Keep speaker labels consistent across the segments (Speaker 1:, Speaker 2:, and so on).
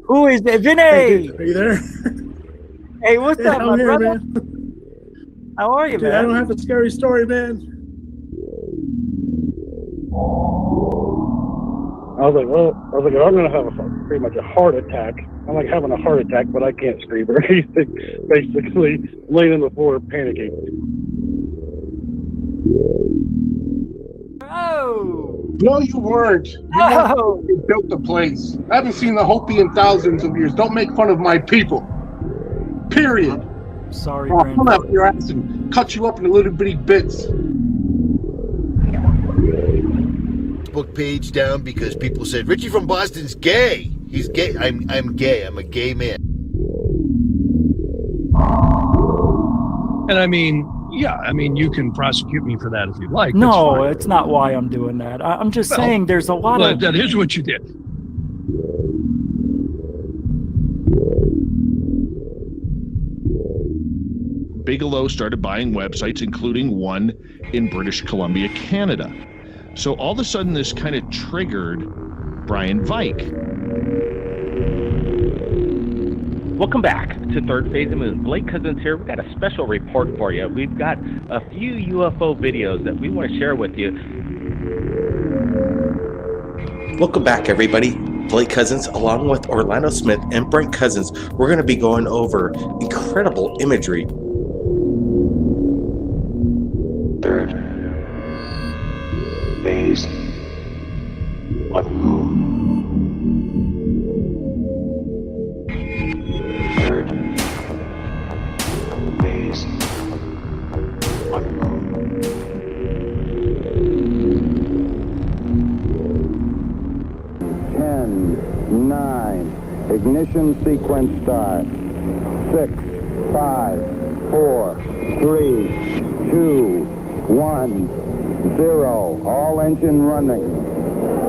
Speaker 1: Who is it? Vinny!
Speaker 2: Hey, dude, are you there?
Speaker 1: Hey, what's up,
Speaker 2: I'm
Speaker 1: my
Speaker 2: here,
Speaker 1: brother?
Speaker 2: man.
Speaker 1: How are you,
Speaker 2: Dude,
Speaker 1: man?
Speaker 2: I don't have a scary story, man. I was like, I'm gonna have pretty much a heart attack. I'm like having a heart attack, but I can't scream or anything. Basically, laying on the floor, panicking.
Speaker 1: Oh!
Speaker 3: No, you weren't. You built the place. I haven't seen the Hopi in thousands of years. Don't make fun of my people. Period.
Speaker 1: Sorry,
Speaker 3: I'll come
Speaker 1: Brandon.
Speaker 3: after your ass and cut you up into little bitty bits.
Speaker 4: Book page down because people said Richie from Boston's gay. He's gay. I'm gay. I'm a gay man.
Speaker 5: And I mean, yeah, I mean, you can prosecute me for that if you like.
Speaker 1: No, it's not why I'm doing that. I'm just saying there's a lot of...
Speaker 5: That is what you did. Bigelow started buying websites, including one in British Columbia, Canada. So all of a sudden, this kind of triggered Brian Vike.
Speaker 6: Welcome back to Third Phase of Moon. Blake Cousins here. We've got a special report for you. We've got a few UFO videos that we want to share with you.
Speaker 7: Welcome back, everybody. Blake Cousins, along with Orlando Smith and Brent Cousins, we're going to be going over incredible imagery.
Speaker 8: Third phase of moon. Third phase of moon.
Speaker 9: 10, 9, ignition sequence start. 6, 5, 4, 3, 2, 1, 0. All engine running.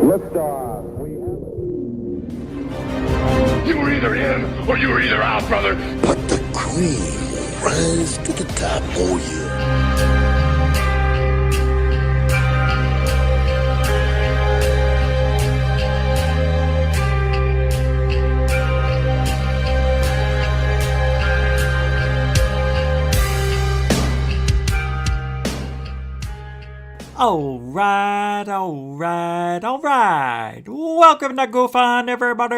Speaker 9: Liftoff.
Speaker 10: You were either in or you were either out, brother.
Speaker 4: But the cream runs to the top. Oh yeah.
Speaker 1: All right. Welcome to Goof On, everybody.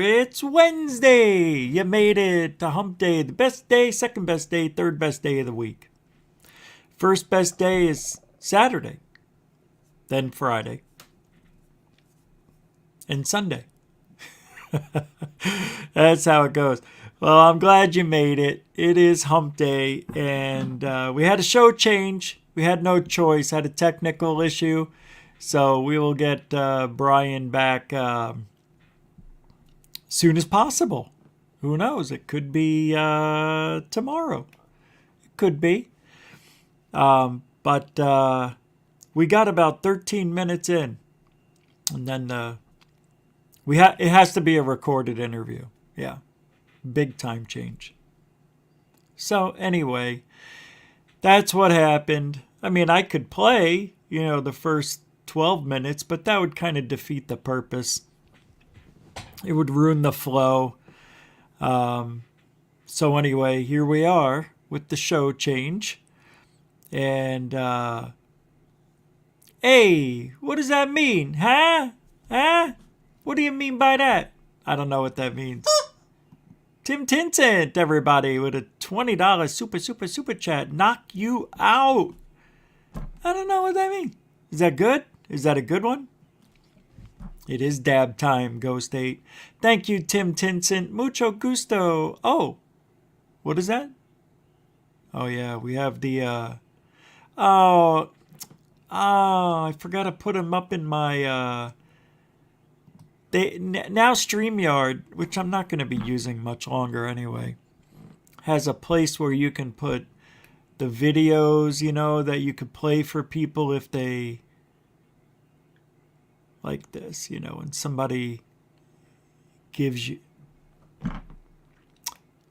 Speaker 1: It's Wednesday. You made it to Hump Day, the best day, second best day, third best day of the week. First best day is Saturday, then Friday, and Sunday. That's how it goes. Well, I'm glad you made it. It is Hump Day, and we had a show change. We had no choice, had a technical issue, so we will get Brian back soon as possible. Who knows? It could be tomorrow. It could be. But we got about 13 minutes in, and then it has to be a recorded interview. Yeah. Big time change. So anyway, that's what happened. I mean, I could play, the first 12 minutes, but that would kind of defeat the purpose. It would ruin the flow. So anyway, here we are with the show change. And, hey, what does that mean? Huh? What do you mean by that? I don't know what that means. Tim Tinsent, everybody, with a $20 super chat. Knock you out. I don't know what that means. Is that good? Is that a good one? It is dab time, Ghost 8. Thank you, Tim Tinsent. Mucho gusto. Oh, what is that? Oh, yeah, we have the, I forgot to put them up in my, now StreamYard, which I'm not going to be using much longer anyway, has a place where you can put the videos, that you could play for people if they like this, when somebody gives you,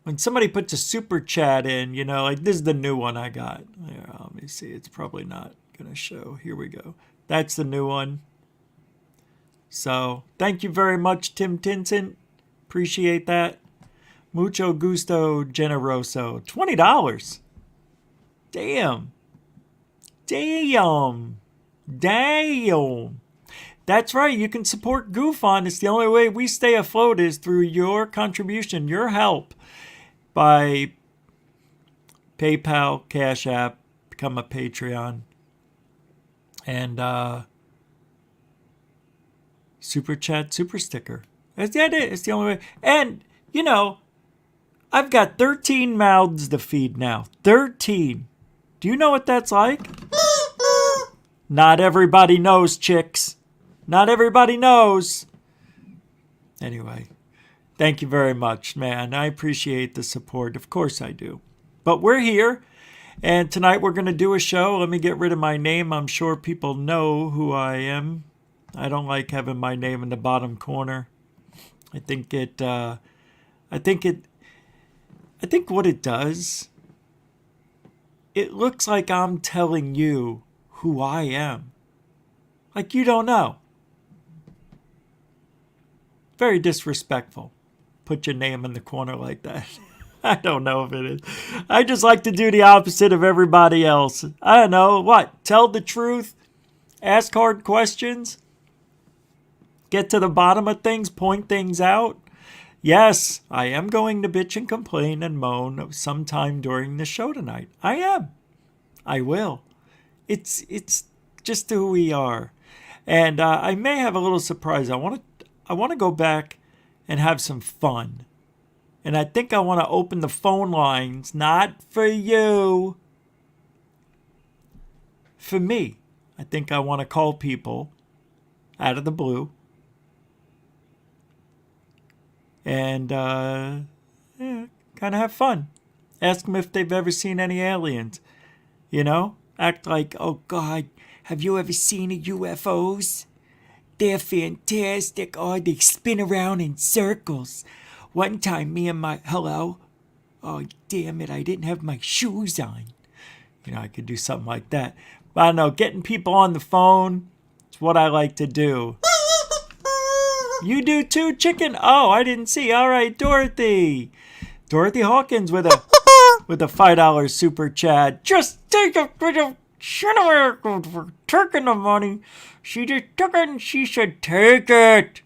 Speaker 1: when somebody puts a super chat in, like this is the new one I got. Here, let me me see. It's probably not going to show. Here we go. That's the new one. So, thank you very much, Tim Tinson. Appreciate that. Mucho gusto generoso. $20. Damn. Damn. Damn. That's right. You can support GoofOn. It's the only way we stay afloat is through your contribution, your help, by PayPal, Cash App, become a Patreon, and Super Chat, Super Sticker. That's it. It's the only way. And, you know, I've got 13 mouths to feed now. 13. Do you know what that's like? Not everybody knows, chicks. Not everybody knows. Anyway, thank you very much, man. I appreciate the support. Of course I do. But we're here, and tonight we're going to do a show. Let me get rid of my name. I'm sure people know who I am. I don't like having my name in the bottom corner. I think what it does, it looks like I'm telling you who I am. Like you don't know. Very disrespectful. Put your name in the corner like that. I don't know if it is. I just like to do the opposite of everybody else. I don't know. What? Tell the truth? Ask hard questions? Get to the bottom of things? Point things out? Yes, I am going to bitch and complain and moan sometime during the show tonight. I am. I will. It's just who we are. And I may have a little surprise. I want to go back and have some fun. And I think I want to open the phone lines, not for you, for me. I think I want to call people out of the blue and kind of have fun. Ask them if they've ever seen any aliens. You know? Act like, oh God, have you ever seen a UFOs? They're fantastic. Oh, they spin around in circles. One time, me and my... Hello? Oh, damn it, I didn't have my shoes on. You know, I could do something like that. But I don't know, getting people on the phone is what I like to do. You do too, chicken? Oh, I didn't see. All right, Dorothy. Dorothy Hawkins with a $5 super chat. Just take a bit of shit for taking the money. She just took it and she said, take it.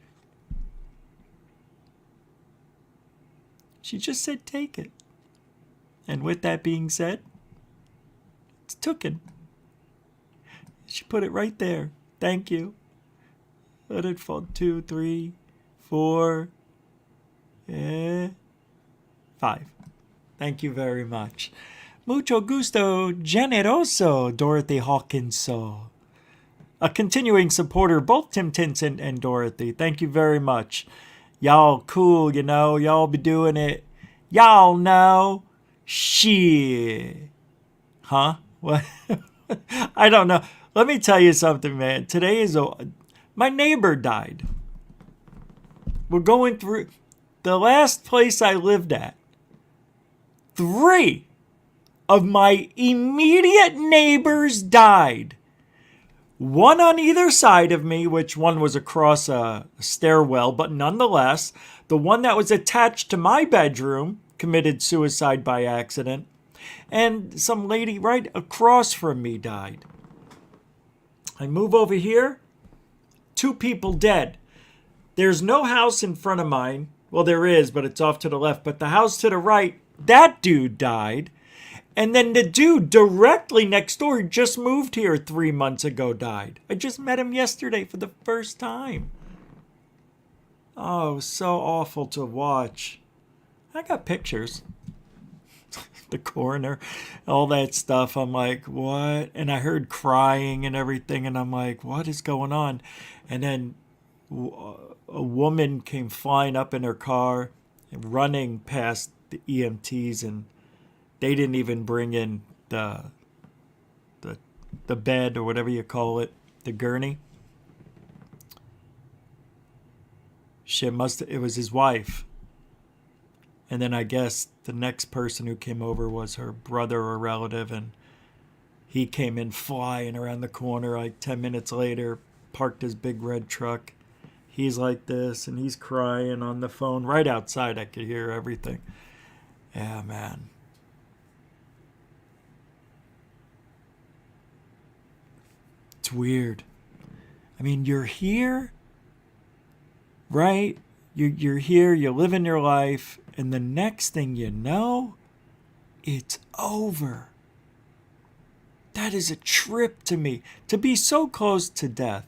Speaker 1: She just said, take it. And with that being said, it's tooken. She put it right there. Thank you. Let it fall. 2, 3, 4, 5. Thank you very much. Mucho gusto, generoso, Dorothy Hawkinso. A continuing supporter, both Tim Tinson and Dorothy. Thank you very much. Y'all cool, you know. Y'all be doing it. Y'all know. Shit. Huh? What? I don't know. Let me tell you something, man. Today is my neighbor died. We're going through the last place I lived at. 3 of my immediate neighbors died. One on either side of me, which one was across a stairwell, but nonetheless, the one that was attached to my bedroom committed suicide by accident, and some lady right across from me died. I move over here, 2 people dead. There's no house in front of mine. Well, there is, but it's off to the left. But the house to the right, that dude died. And then the dude directly next door who just moved here 3 months ago died. I just met him yesterday for the first time. Oh, so awful to watch. I got pictures. The coroner, all that stuff. I'm like, what? And I heard crying and everything. And I'm like, what is going on? And then a woman came flying up in her car and running past the EMTs, and they didn't even bring in the bed or whatever you call it, the gurney. It was his wife. And then I guess the next person who came over was her brother or relative, and He came in flying around the corner like 10 minutes later, parked his big red truck. He's like this, and he's crying on the phone. Right outside, I could hear everything. Yeah, man. It's weird. I mean, you're here, right? You're here, you're living your life, and the next thing you know, it's over. That is a trip to me, to be so close to death.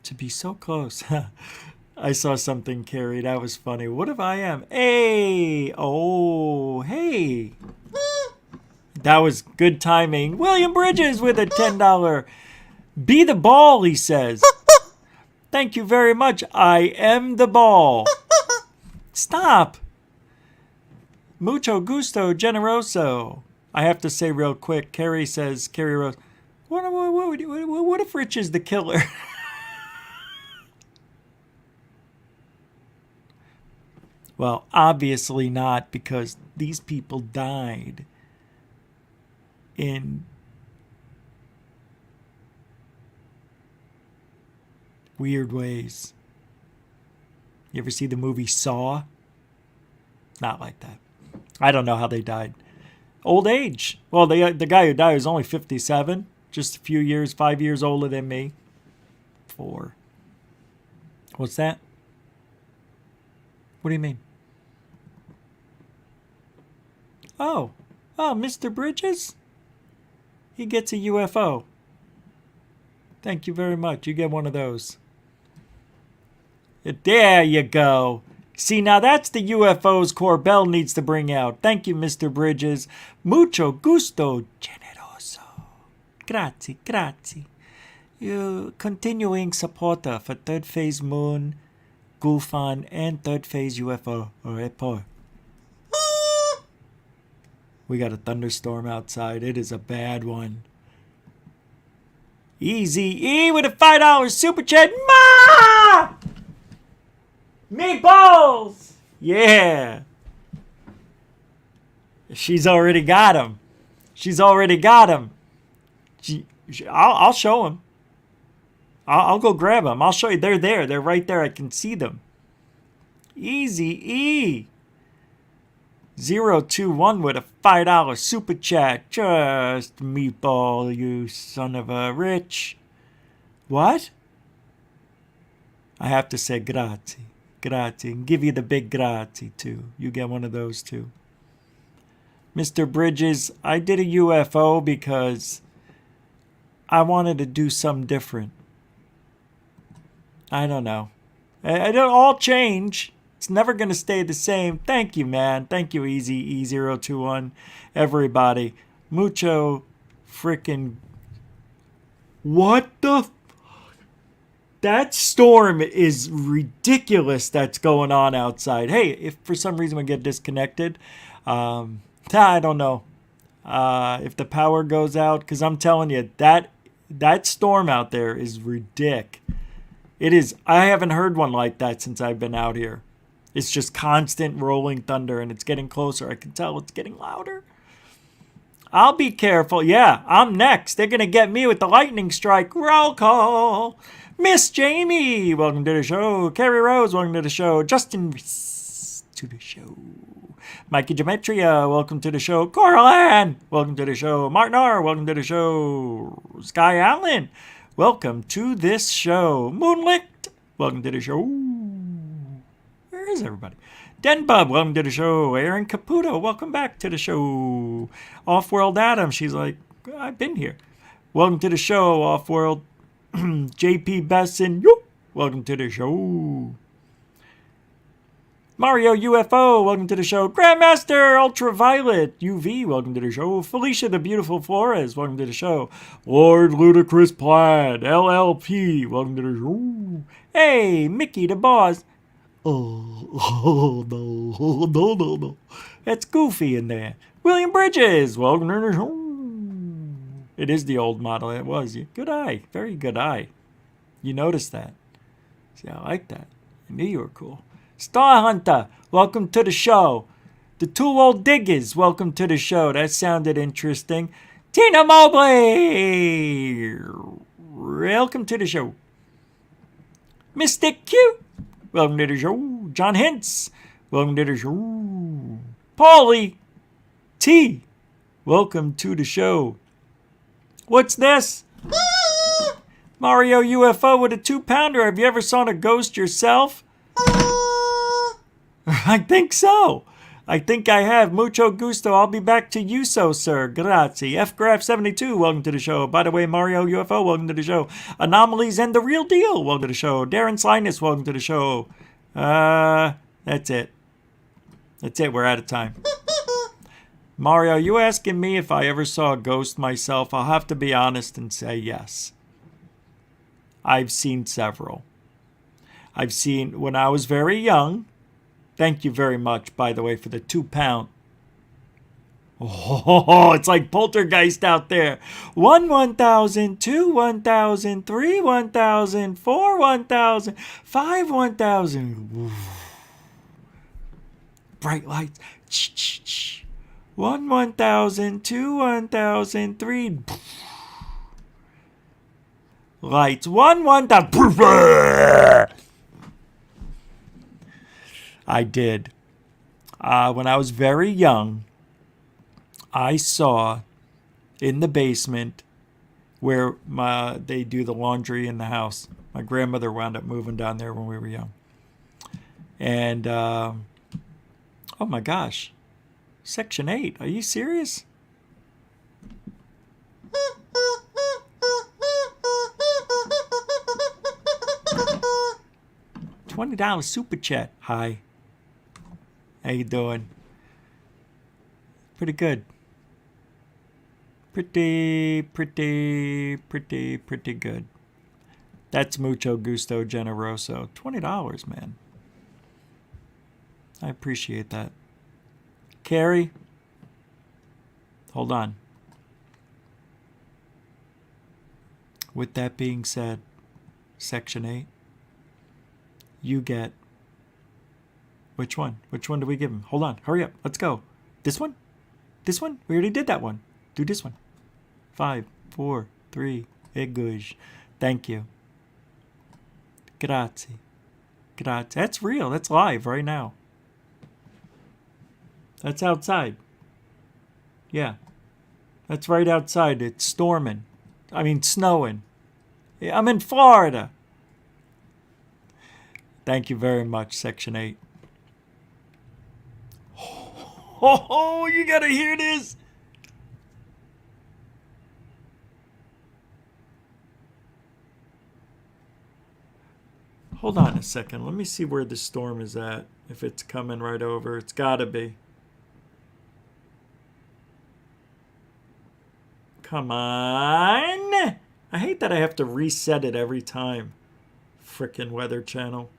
Speaker 1: To be so close. I saw something, Carrie, that was funny. What if I am? Hey! Oh, hey! That was good timing. William Bridges with a $10. Be the ball, he says. Thank you very much. I am the ball. Stop. Mucho gusto, generoso. I have to say real quick, Carrie says, Carrie Rose, what if Rich is the killer? Well, obviously not, because these people died in weird ways. You ever see the movie Saw? Not like that. I don't know how they died. Old age. Well, the guy who died was only 57. Just a few years, 5 years older than me. 4. What's that? What do you mean? Oh, Mr. Bridges? He gets a UFO. Thank you very much. You get one of those. There you go. See, now that's the UFOs Corbell needs to bring out. Thank you, Mr. Bridges. Mucho gusto, generoso. Grazie, grazie. You continuing supporter for Third Phase Moon, Gulfan, and Third Phase UFO report. We got a thunderstorm outside. It is a bad one. Easy E with a $5 super chat. Ma! Meatballs! Yeah. She's already got him. She's already got him. I'll show him. I'll go grab them. I'll show you. They're there. They're right there. I can see them. Easy E. 021 with a $5 super chat. Just meatball, you son of a Rich. What? I have to say grazie. Grazie. And give you the big grazie too. You get one of those too. Mr. Bridges, I did a UFO because I wanted to do something different. I don't know. I don't all change. It's never going to stay the same. Thank you, man. Thank you, Easy E021. Everybody. Mucho freaking... What the... That storm is ridiculous that's going on outside. Hey, if for some reason we get disconnected, I don't know. If the power goes out, because I'm telling you, that storm out there is ridiculous. It is. I haven't heard one like that since I've been out here. It's just constant rolling thunder, and it's getting closer. I can tell it's getting louder. I'll be careful. Yeah, I'm next. They're going to get me with the lightning strike. Roll call. Miss Jamie, welcome to the show. Carrie Rose, welcome to the show. Justin, to the show. Mikey Geometria, welcome to the show. Coraline, welcome to the show. Martin R., welcome to the show. Sky Allen, welcome to this show. Moonlight, welcome to the show. Where is everybody? Den Bub, welcome to the show. Aaron Caputo, welcome back to the show. Off-World Adam, she's like, I've been here. Welcome to the show, Off-World. JP Besson, welcome to the show. Mario UFO, welcome to the show. Grandmaster Ultraviolet UV, welcome to the show. Felicia the Beautiful Flores, welcome to the show. Lord Ludicrous Plaid LLP, welcome to the show. Hey, Mickey the Boss. Oh, no. That's Goofy in there. William Bridges, welcome to the show. It is the old model. It was. Good eye. Very good eye. You noticed that. See, I like that. I knew you were cool. Star Hunter, welcome to the show. The Two Old Diggers, welcome to the show. That sounded interesting. Tina Mobley, welcome to the show. Mystic Q, welcome to the show. John Hintz, welcome to the show. Paulie T, welcome to the show. What's this? Mario UFO with a 2-pounder. Have you ever saw a ghost yourself? I think so. I think I have. Mucho gusto. I'll be back to you, so, sir. Grazie. FGraph72, welcome to the show. By the way, Mario UFO, welcome to the show. Anomalies and the Real Deal, welcome to the show. Darren Slyness, welcome to the show. That's it. That's it. We're out of time. Mario, you asking me if I ever saw a ghost myself? I'll have to be honest and say yes. I've seen several. I've seen when I was very young. Thank you very much, by the way, for the 2-pound. Oh, it's like poltergeist out there. 1, 1,000, 2, 1,000, 3, 1,000, 4, 1,000, 5, 1,000. Bright lights. 1, 1,000, 2, 1,000, 3. Lights. 1, 1,000. I did. When I was very young, I saw in the basement where they do the laundry in the house. My grandmother wound up moving down there when we were young. And, oh my gosh. Section 8. Are you serious? $20 super chat. Hi. How you doing? Pretty good. Pretty good. That's mucho gusto generoso. $20, man. I appreciate that. Carrie, hold on. With that being said, Section 8, you get... Which one? Which one do we give him? Hold on. Hurry up. Let's go. This one? This one? We already did that one. Do this one. 5, 4, 3. Eguj. Thank you. Grazie. Grazie. That's real. That's live right now. That's outside. Yeah. That's right outside. It's storming. I mean, snowing. I'm in Florida. Thank you very much, Section 8. Oh, you gotta hear this. Hold on a second. Let me see where the storm is at. If it's coming right over. It's gotta be. Come on. I hate that I have to reset it every time. Frickin' Weather Channel.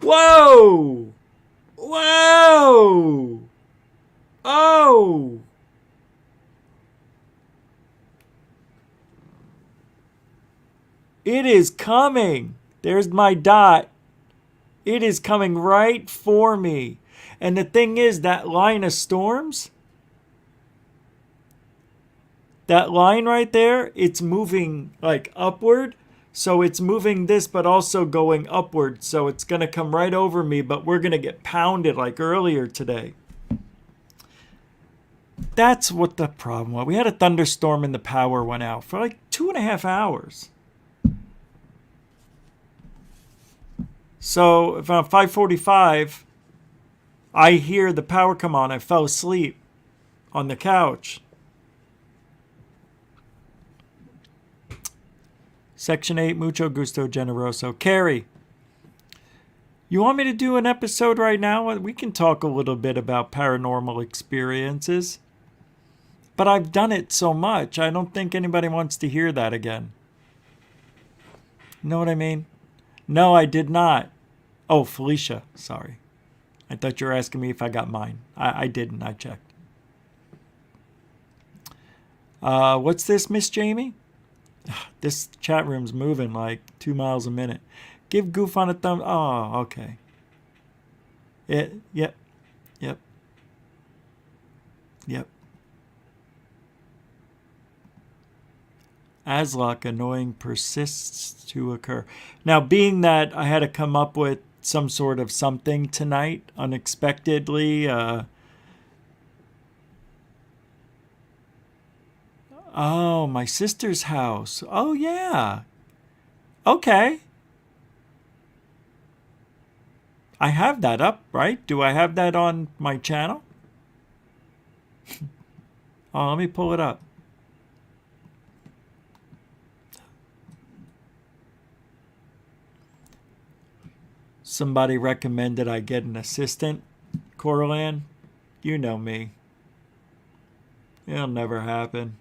Speaker 1: Whoa! Whoa! Oh! It is coming. There's my dot. It is coming right for me. And the thing is, that line of storms, that line right there, it's moving like upward. So it's moving this, but also going upward. So it's going to come right over me, but we're going to get pounded like earlier today. That's what the problem was. We had a thunderstorm and the power went out for like 2.5 hours. So if I'm 5:45, I hear the power come on. I fell asleep on the couch. Section 8, mucho gusto generoso. Carrie, you want me to do an episode right now? We can talk a little bit about paranormal experiences. But I've done it so much, I don't think anybody wants to hear that again. You know what I mean? No, I did not. Oh, Felicia, sorry. I thought you were asking me if I got mine. I didn't, I checked. What's this, Miss Jamie? This chat room's moving like 2 miles a minute. Give Goof on a thumb. Oh, okay. Yep. Yep. Yep. As luck, annoying persists to occur. Now, being that I had to come up with some sort of something tonight, unexpectedly, oh, my sister's house. Oh, yeah. Okay. I have that up, right? Do I have that on my channel? Oh, let me pull it up. Somebody recommended I get an assistant. Corlan, you know me. It'll never happen.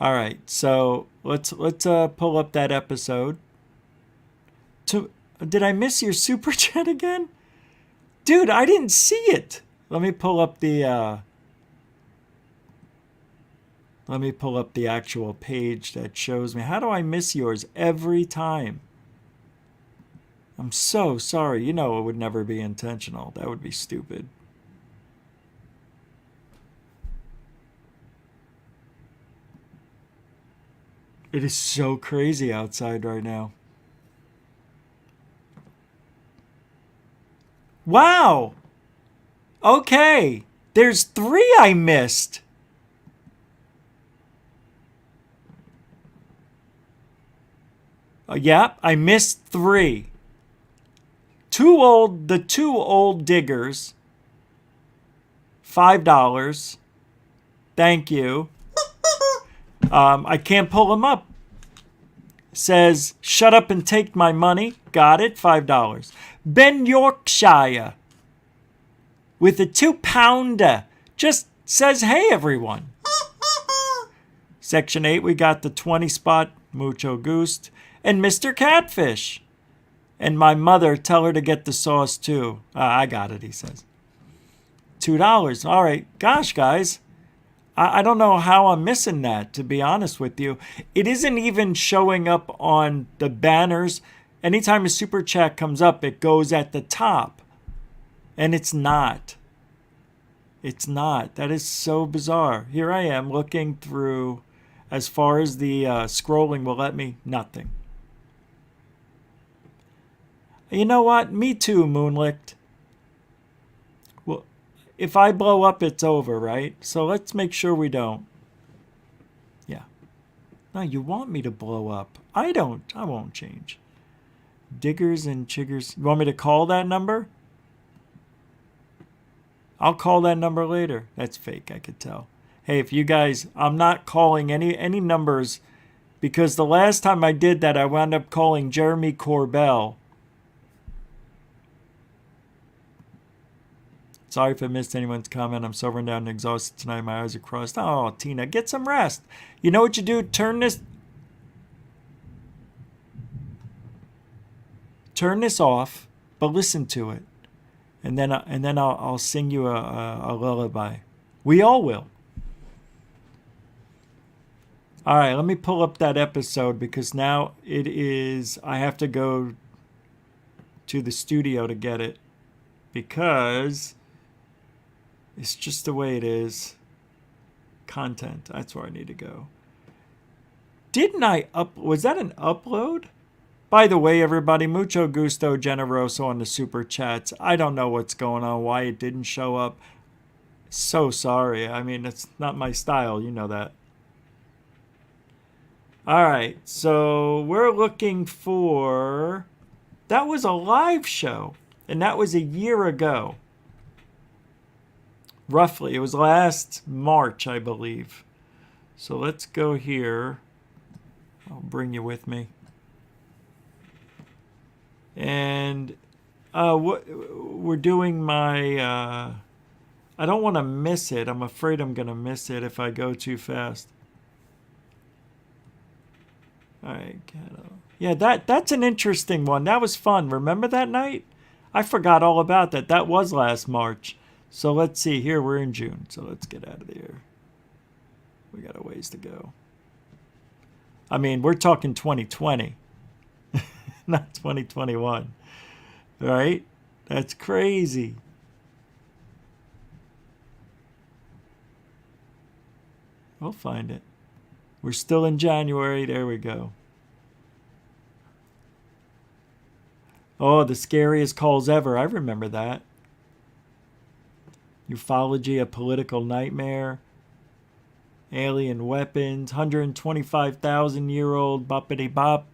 Speaker 1: All right, so let's pull up that episode. Did I miss your super chat again? Dude, I didn't see it. Let me pull up the actual page that shows me. How do I miss yours every time? I'm so sorry. You know it would never be intentional. That would be stupid. It is so crazy outside right now. Wow. Okay. There's 3 I missed. Yeah, I missed 3. The two old diggers. $5. Thank you. I can't pull them up. Says, shut up and take my money. Got it. $5. Ben Yorkshire with a 2-pounder just says, hey, everyone. Section 8, we got the 20 spot, Mucho Gusto, and Mr. Catfish. And my mother, tell her to get the sauce too. I got it, he says. $2. All right. Gosh, guys. I don't know how I'm missing that, to be honest with you. It isn't even showing up on the banners. Anytime a super chat comes up, it goes at the top. And it's not. It's not. That is so bizarre. Here I am looking through. As far as the scrolling will let me, nothing. You know what? Me too, Moonlicht. Well, if I blow up, it's over, right? So let's make sure we don't. Yeah. No, you want me to blow up. I won't change. Diggers and chiggers. You want me to call that number? I'll call that number later. That's fake, I could tell. Hey, if you guys, I'm not calling any numbers because the last time I did that, I wound up calling Jeremy Corbell. Sorry if I missed anyone's comment. I'm sobering down and exhausted tonight. My eyes are crossed. Oh, Tina, get some rest. You know what you do? Turn this off, but listen to it, and then I'll sing you a lullaby. We all will. All right, let me pull up that episode because now it is. I have to go to the studio to get it because it's just the way it is. Content. That's where I need to go. Didn't I was that an upload? By the way, everybody, mucho gusto generoso on the super chats. I don't know what's going on, why it didn't show up. So sorry. I mean, it's not my style. You know that. All right. So we're looking for... That was a live show. And that was a year ago. Roughly. It was last March, I believe. So let's go here. I'll bring you with me. And we're doing my... I don't want to miss it. I'm afraid I'm going to miss it if I go too fast. All right. Yeah, that's an interesting one. That was fun. Remember that night? I forgot all about that. That was last March. So let's see. Here, we're in June. So let's get out of there. We got a ways to go. I mean, we're talking 2020. Not 2021. Right? That's crazy. We'll find it. We're still in January. There we go. Oh, the scariest calls ever. I remember that. UFOlogy, a political nightmare. Alien weapons. 125,000-year-old boppity bop.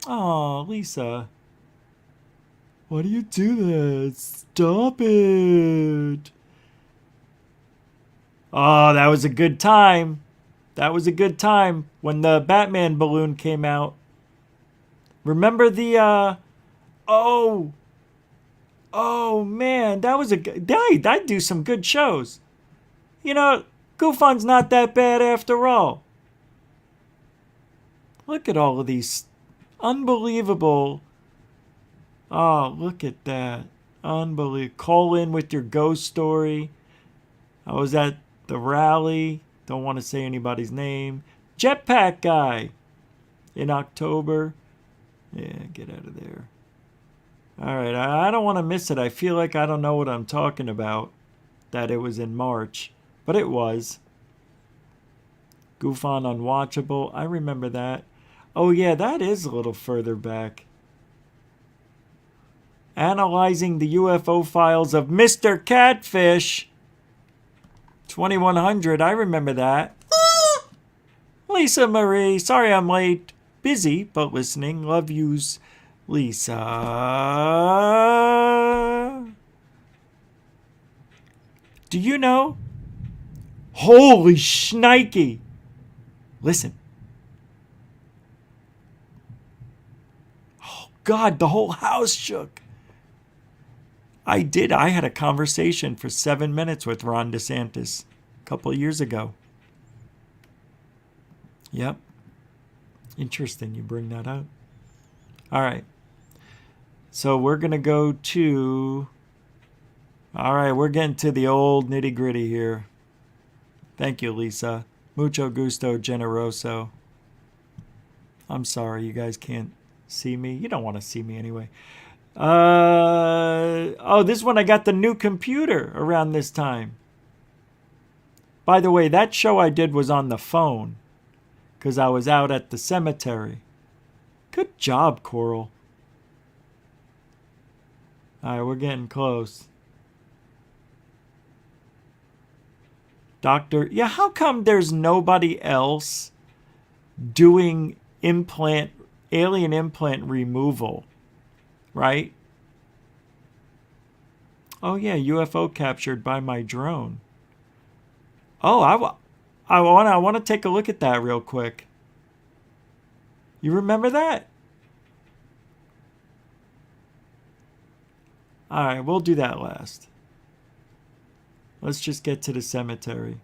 Speaker 1: Oh, Lisa. Why do you do that? Stop it. Oh, that was a good time. That was a good time when the Batman balloon came out. Remember the, oh man, that was a good, I'd do some good shows. You know, Goofon's not that bad after all. Look at all of these unbelievable. Oh, look at that. Unbelievable. Call in with your ghost story. I was at the rally. Don't want to say anybody's name. Jetpack guy in October. Yeah, get out of there. All right, I don't want to miss it. I feel like I don't know what I'm talking about. That it was in March. But it was. Goof on Unwatchable. I remember that. Oh, yeah, that is a little further back. Analyzing the UFO files of Mr. Catfish. 2100. I remember that. Lisa Marie. Sorry I'm late. Busy, but listening. Love yous, Lisa. Do you know? Holy shnikey. Listen. Oh, God, the whole house shook. I did. I had a conversation for 7 minutes with Ron DeSantis a couple of years ago. Yep. Interesting you bring that up. All right. So we're going to go to... All right, we're getting to the old nitty-gritty here. Thank you, Lisa. Mucho gusto, generoso. I'm sorry, you guys can't see me. You don't want to see me anyway. Oh, this one I got the new computer around this time. By the way, that show I did was on the phone because I was out at the cemetery. Good job, Coral. All right, we're getting close. Doctor, yeah, how come there's nobody else doing alien implant removal? Right? Oh, yeah, UFO captured by my drone. Oh, I want to take a look at that real quick. You remember that? All right, we'll do that last. Let's just get to the cemetery.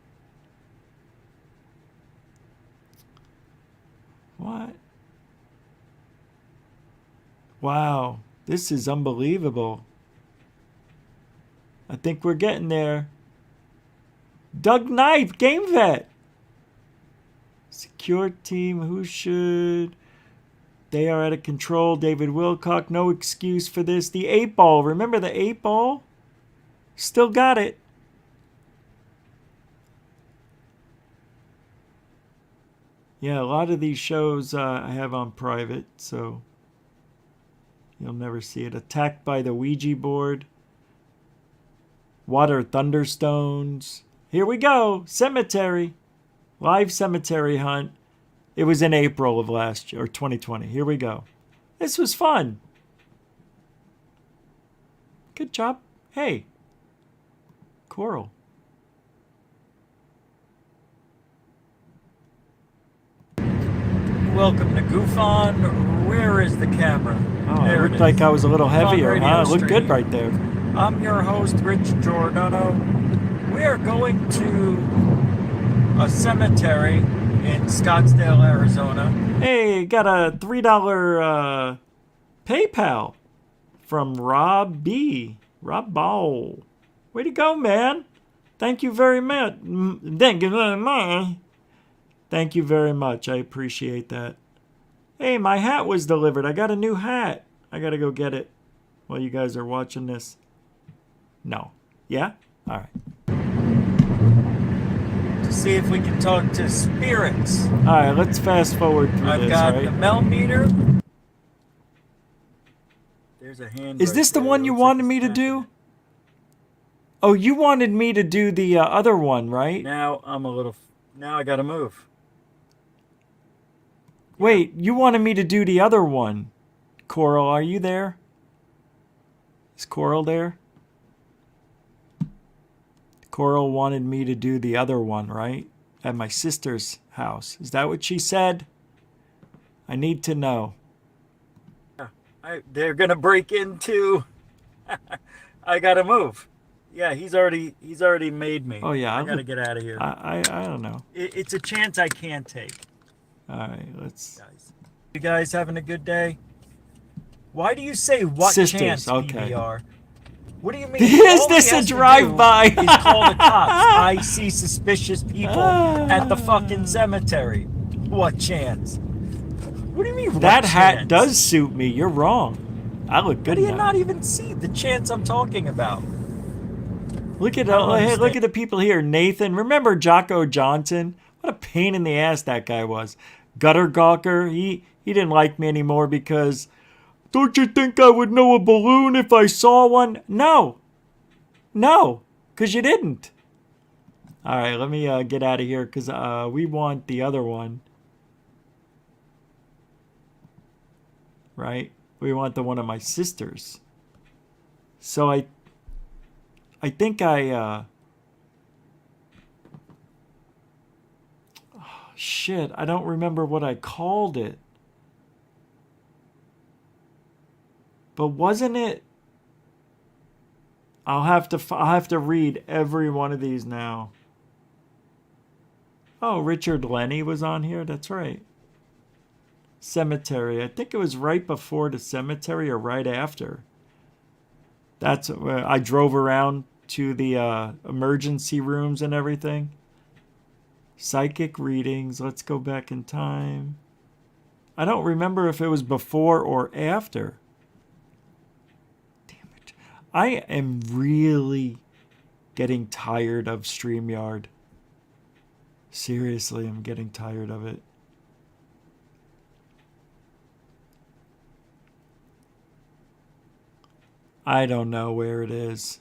Speaker 1: What? Wow, this is unbelievable. I think we're getting there. Doug Knipe, Game Vet. Secure team, who should? They are out of control. David Wilcock, no excuse for this. The 8-ball, remember the 8-ball? Still got it. Yeah, a lot of these shows I have on private, so you'll never see it. Attacked by the Ouija board. Water thunderstones. Here we go. Cemetery. Live cemetery hunt. It was in April of last year, or 2020. Here we go. This was fun. Good job. Hey. Coral. Welcome to Goof On. Where is the camera? Oh, it looked like I was a little heavier. Huh? It looked good right there. I'm your host, Rich Giordano. We are going to a cemetery in Scottsdale, Arizona. Hey, got a $3 PayPal from Rob B. Rob Ball. Way to go, man. Thank you very much. Thank you very much. Thank you very much. I appreciate that. Hey, my hat was delivered. I got a new hat. I got to go get it. while you guys are watching this? No. Yeah? All right. To see if we can talk to spirits. All right, let's fast forward through
Speaker 11: I've
Speaker 1: this,
Speaker 11: got
Speaker 1: right?
Speaker 11: the melt meter. There's a hand.
Speaker 1: Is
Speaker 11: right
Speaker 1: this the
Speaker 11: there.
Speaker 1: one you
Speaker 11: Looks like
Speaker 1: wanted
Speaker 11: it's
Speaker 1: me to
Speaker 11: tapping
Speaker 1: do?
Speaker 11: it.
Speaker 1: Oh, you wanted me to do the other one, right?
Speaker 11: Now I'm a little. Now I gotta move.
Speaker 1: Wait, you wanted me to do the other one. Coral, are you there? Is Coral there? Coral wanted me to do the other one, right? At my sister's house. Is that what she said? I need to know.
Speaker 11: They're gonna break into. I gotta move. Yeah, he's already made me.
Speaker 1: Oh yeah,
Speaker 11: I gotta get out of here.
Speaker 1: I don't know.
Speaker 11: It's a chance I can't take.
Speaker 1: All right, let's.
Speaker 11: Guys, you guys having a good day? Why do you say what
Speaker 1: Sisters,
Speaker 11: chance,
Speaker 1: okay.
Speaker 11: PBR? What do you mean?
Speaker 1: Is
Speaker 11: All he
Speaker 1: this a
Speaker 11: has to
Speaker 1: drive-by?
Speaker 11: do is call the cops. I see suspicious people at the fucking cemetery. What chance? What do you mean?
Speaker 1: That
Speaker 11: what
Speaker 1: hat
Speaker 11: chance?
Speaker 1: does suit me. You're wrong. I look
Speaker 11: How
Speaker 1: good
Speaker 11: do you
Speaker 1: now.
Speaker 11: not even see the chance I'm talking about?
Speaker 1: Look at
Speaker 11: I don't
Speaker 1: hey, look
Speaker 11: understand.
Speaker 1: at the people here. Nathan, remember Jocko Johnson? What a pain in the ass that guy was. Gutter Gawker, he didn't like me anymore because, don't you think I would know a balloon if I saw one? No, because you didn't. All right, let me get out of here because we want the other one. Right? We want the one of my sisters. So I think shit, I don't remember what I called it. But wasn't it? I'll have to read every one of these now. Oh, Richard Lenny was on here. That's right. Cemetery. I think it was right before the cemetery or right after. That's where I drove around to the emergency rooms and everything. Psychic readings. Let's go back in time. I don't remember if it was before or after. Damn it. I am really getting tired of StreamYard. Seriously, I'm getting tired of it. I don't know where it is.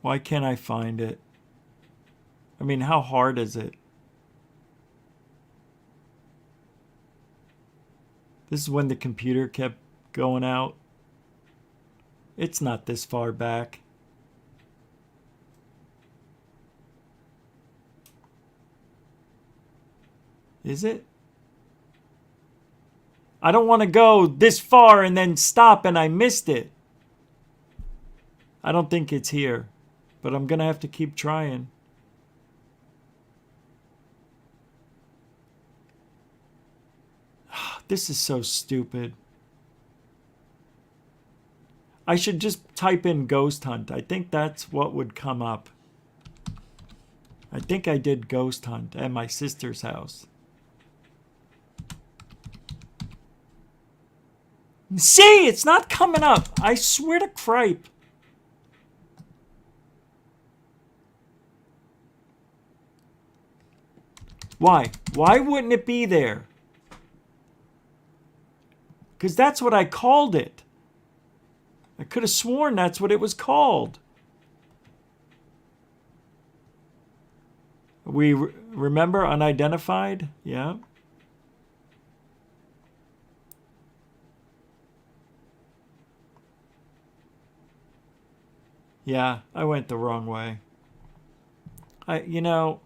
Speaker 1: Why can't I find it? I mean, how hard is it? This is when the computer kept going out. It's not this far back. Is it? I don't want to go this far and then stop and I missed it. I don't think it's here, but I'm going to have to keep trying. This is so stupid. I should just type in ghost hunt. I think that's what would come up. I think I did ghost hunt at my sister's house. See, it's not coming up. I swear to cripe. Why? Why wouldn't it be there? Because that's what I called it. I could have sworn that's what it was called. We remember unidentified? Yeah. Yeah, I went the wrong way. You know...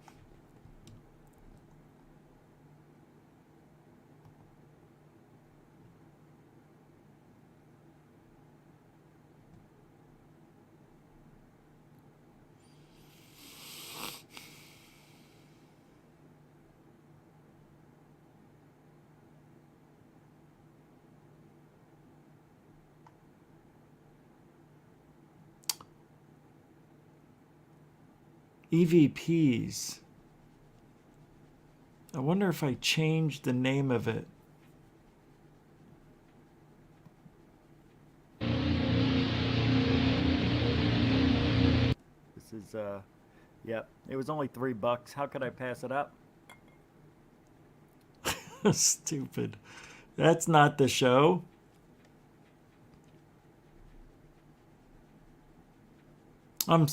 Speaker 1: EVPs. I wonder if I changed the name of it. This is, yep. It was only $3. How could I pass it up? Stupid. That's not the show. I'm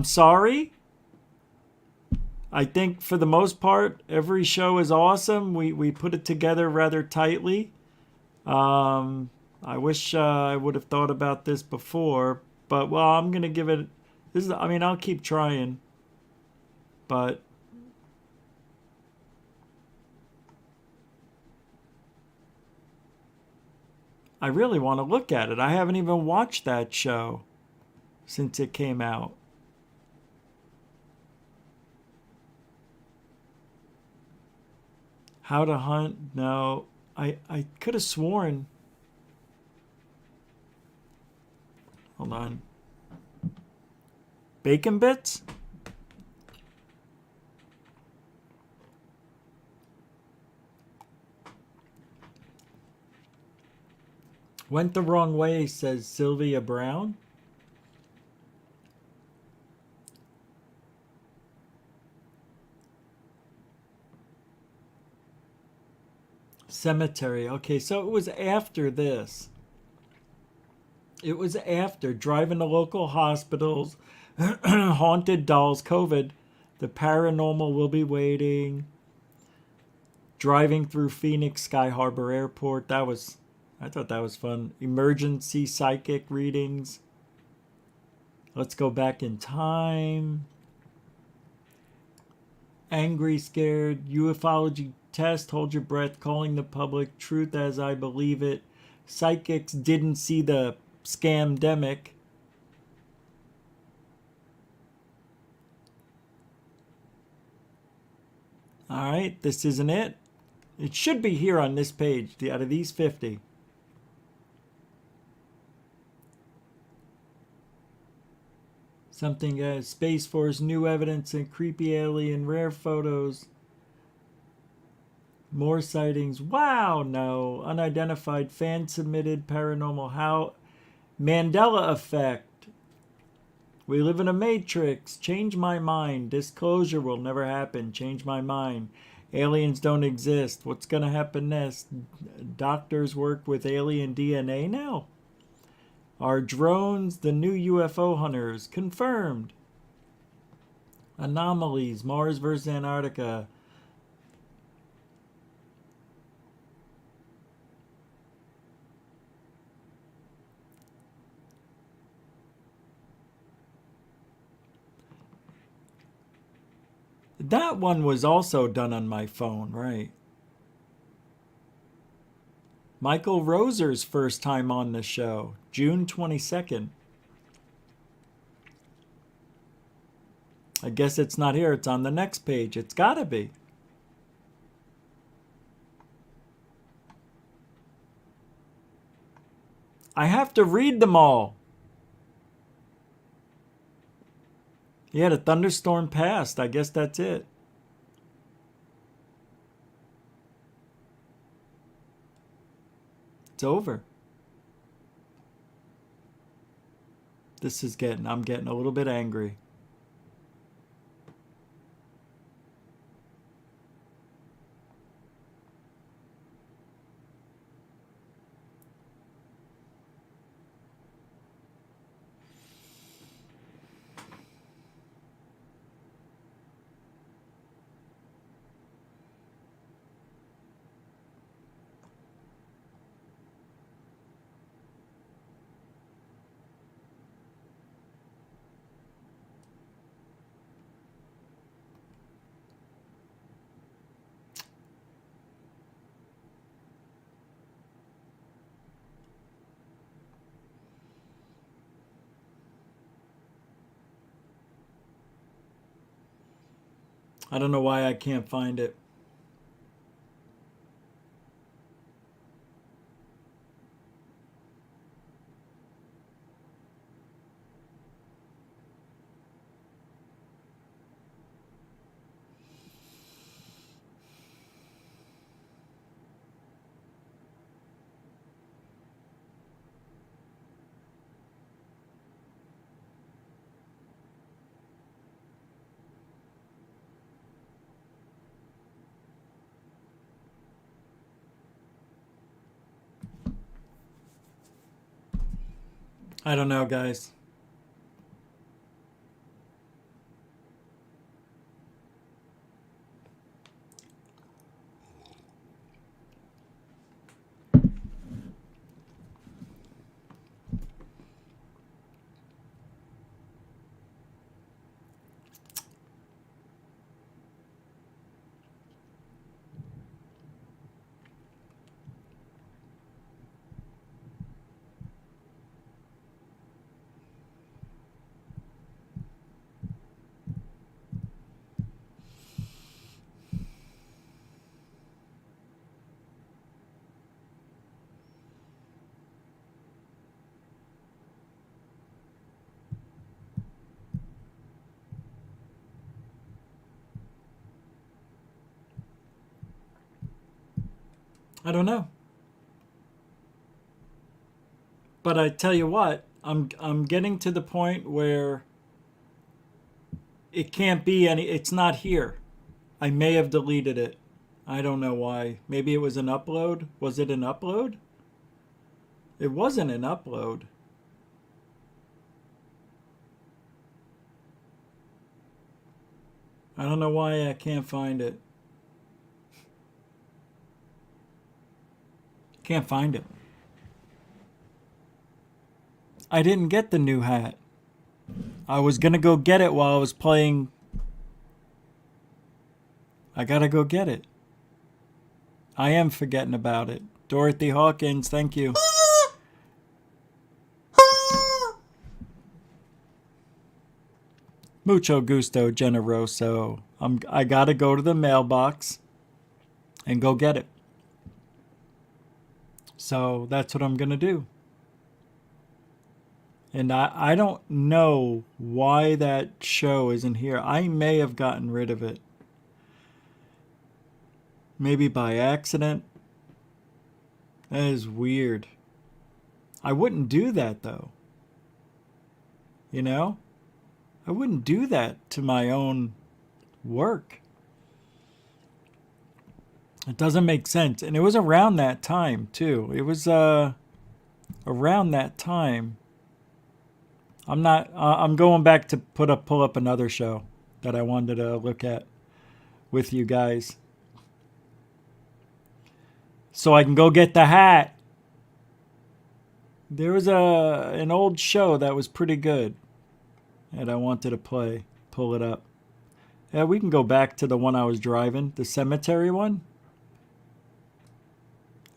Speaker 1: sorry. I think for the most part, every show is awesome. We put it together rather tightly. I wish I would have thought about this before, but well, I'm gonna give it. I'll keep trying, but I really want to look at it. I haven't even watched that show since it came out. How to Hunt? No, I could have sworn. Hold on. Bacon Bits? Went the wrong way, says Sylvia Brown. Cemetery. Okay, so it was after this. It was after driving to local hospitals, haunted dolls, COVID, the paranormal will be waiting, driving through Phoenix Sky Harbor Airport. I thought that was fun. Emergency psychic readings. Let's go back in time. Angry, scared, UFOlogy test, hold your breath, calling the public, truth as I believe it. Psychics didn't see the scamdemic. All right, this isn't it. It should be here on this page, out of these 50. Something as Space Force, new evidence and creepy alien, rare photos. More sightings. Wow, no. Unidentified fan submitted paranormal. How? Mandela effect. We live in a matrix. Change my mind. Disclosure will never happen. Change my mind. Aliens don't exist. What's going to happen next? Doctors work with alien DNA now? Are drones the new UFO hunters? Confirmed. Anomalies. Mars versus Antarctica. That one was also done on my phone, right? Michael Roser's first time on the show, June 22nd. I guess it's not here. It's on the next page. It's gotta be. I have to read them all. Yeah, the thunderstorm passed. I guess that's it. It's over. I'm getting a little bit angry. I don't know why I can't find it. I don't know, guys. I don't know. But I tell you what, I'm getting to the point where it can't be it's not here. I may have deleted it. I don't know why. Maybe it was an upload. Was it an upload? It wasn't an upload. I don't know why I can't find it. Can't find it. I didn't get the new hat. I was gonna go get it while I was playing. I gotta go get it. I am forgetting about it. Dorothy Hawkins, thank you. Mucho gusto, generoso. I gotta go to the mailbox and go get it. So that's what I'm gonna do. And I don't know why that show isn't here. I may have gotten rid of it. Maybe by accident. That is weird. I wouldn't do that though. You know? I wouldn't do that to my own work. It doesn't make sense. And it was around that time too. It was around that time. I'm going back to pull up another show that I wanted to look at with you guys. So I can go get the hat. There was an old show that was pretty good that I wanted to pull it up. Yeah, we can go back to the one I was driving, the cemetery one.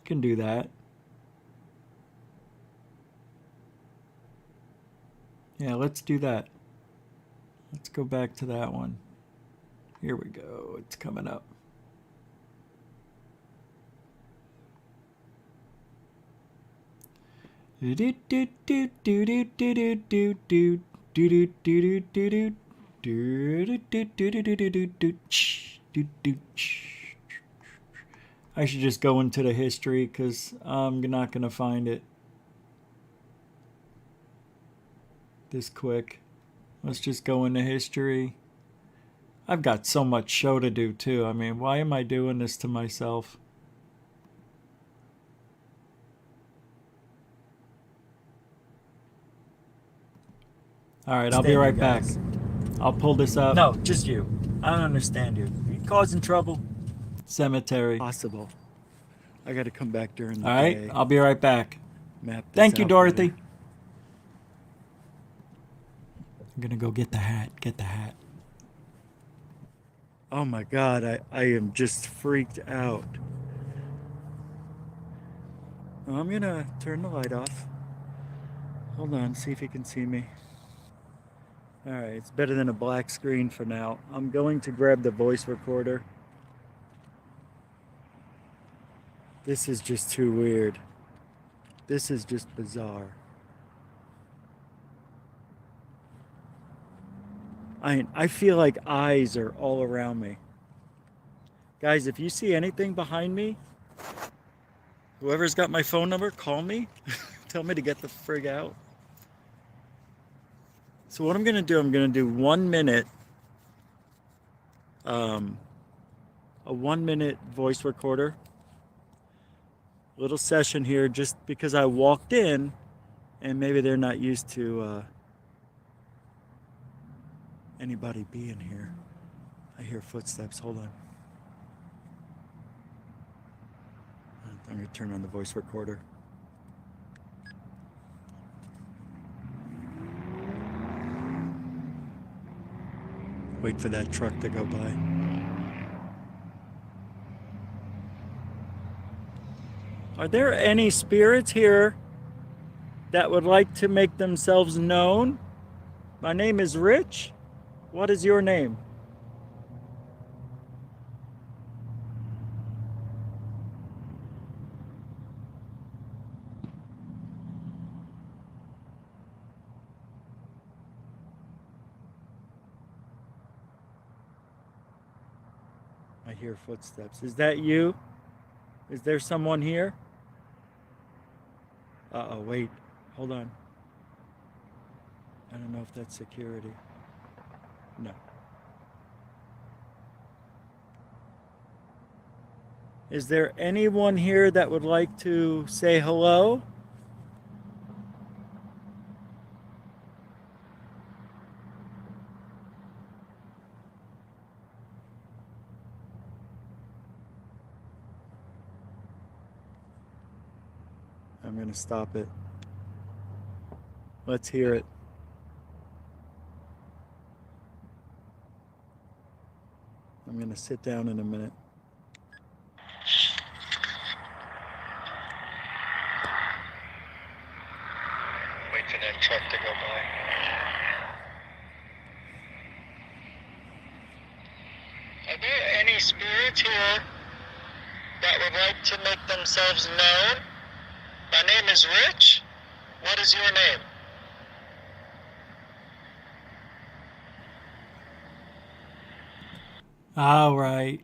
Speaker 1: Can do that. Yeah, let's do that. Let's go back to that one. Here we go. It's coming up. I should just go into the history because I'm not going to find it this quick. Let's just go into history. I've got so much show to do too. I mean, why am I doing this to myself? All right, I'll be right back. I'll pull this up.
Speaker 11: No, just you. I don't understand you. You causing trouble?
Speaker 1: Cemetery.
Speaker 11: Possible. I got to come back during the
Speaker 1: day. All right, I'll be right back.
Speaker 11: Map this
Speaker 1: Thank you,
Speaker 11: out
Speaker 1: Dorothy.
Speaker 11: better.
Speaker 1: I'm going to go get the hat. Get the hat.
Speaker 11: Oh my God, I am just freaked out. I'm going to turn the light off. Hold on, see if you can see me. All right, it's better than a black screen for now. I'm going to grab the voice recorder. This is just too weird. This is just bizarre. I feel like eyes are all around me. Guys, if you see anything behind me, whoever's got my phone number, call me. Tell me to get the frig out. So what I'm going to do 1 minute, a 1 minute voice recorder. Little session here just because I walked in And maybe they're not used to anybody being here. I hear footsteps. Hold on. I'm going to turn on the voice recorder. Wait for that truck to go by. Are there any spirits here that would like to make themselves known? My name is Rich. What is your name? I hear footsteps. Is that you? Is there someone here? Uh-oh, wait. Hold on. I don't know if that's security. No. Is there anyone here that would like to say hello? I'm going to stop it. Let's hear it. I'm going to sit down in a minute.
Speaker 12: Wait for that truck to go by. Are there any spirits here that would like to make themselves known? My name is Rich. What is your name?
Speaker 1: All right.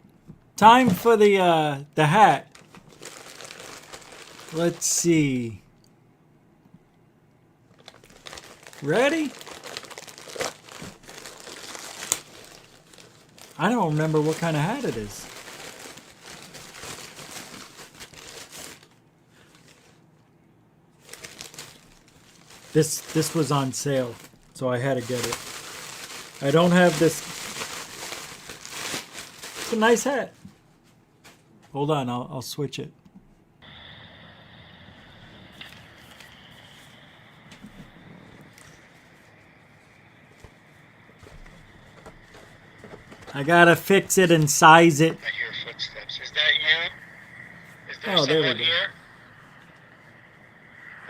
Speaker 1: Time for the hat. Let's see. Ready? I don't remember what kind of hat it is. This was on sale, so I had to get it. I don't have this. It's a nice hat. Hold on, I'll switch it. I gotta fix it and size it.
Speaker 12: I hear footsteps. Is that you? Is there
Speaker 1: Oh, there we
Speaker 12: someone
Speaker 1: go.
Speaker 12: here?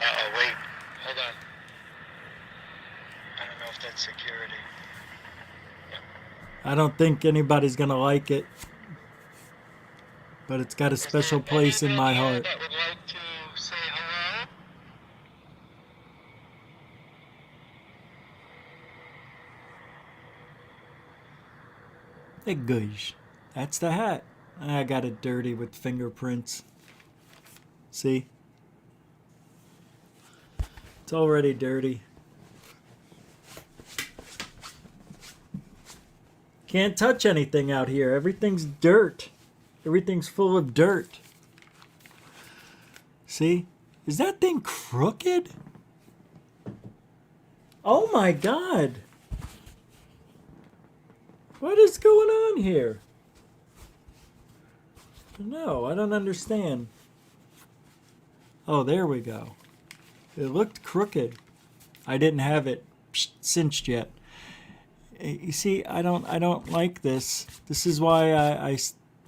Speaker 12: Uh-oh, wait. Hold on. I don't know if that's security.
Speaker 1: I don't think anybody's gonna like it, but it's got a special place in my heart.
Speaker 12: That would like to say hello?
Speaker 1: Hey, gosh. That's the hat. I got it dirty with fingerprints. See? It's already dirty. Can't touch anything out here. Everything's dirt. Everything's full of dirt. See? Is that thing crooked? Oh my God. What is going on here? No, I don't understand. Oh, there we go. It looked crooked. I didn't have it cinched yet. You see, I don't like this. This is why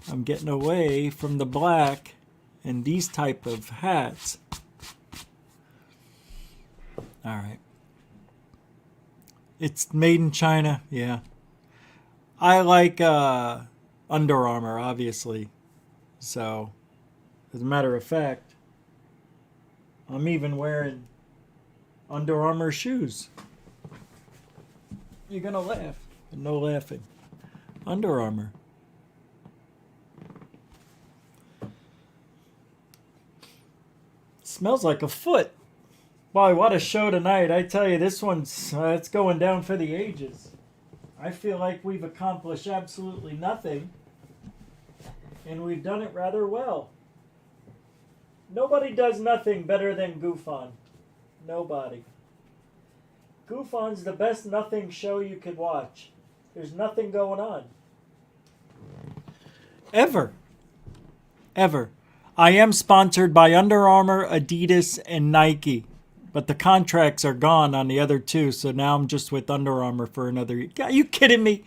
Speaker 1: I'm getting away from the black and these type of hats. All right. It's made in China, yeah. I like Under Armour, obviously. So, as a matter of fact, I'm even wearing Under Armour shoes. You're gonna laugh. No laughing. Under Armour. Smells like a foot. Boy, what a show tonight. I tell you, this one's it's going down for the ages. I feel like we've accomplished absolutely nothing. And we've done it rather well. Nobody does nothing better than goof on. Nobody. Goof On's the best nothing show you could watch. There's nothing going on. Ever. I am sponsored by Under Armour, Adidas, and Nike. But the contracts are gone on the other two, so now I'm just with Under Armour for another year. Are you kidding me?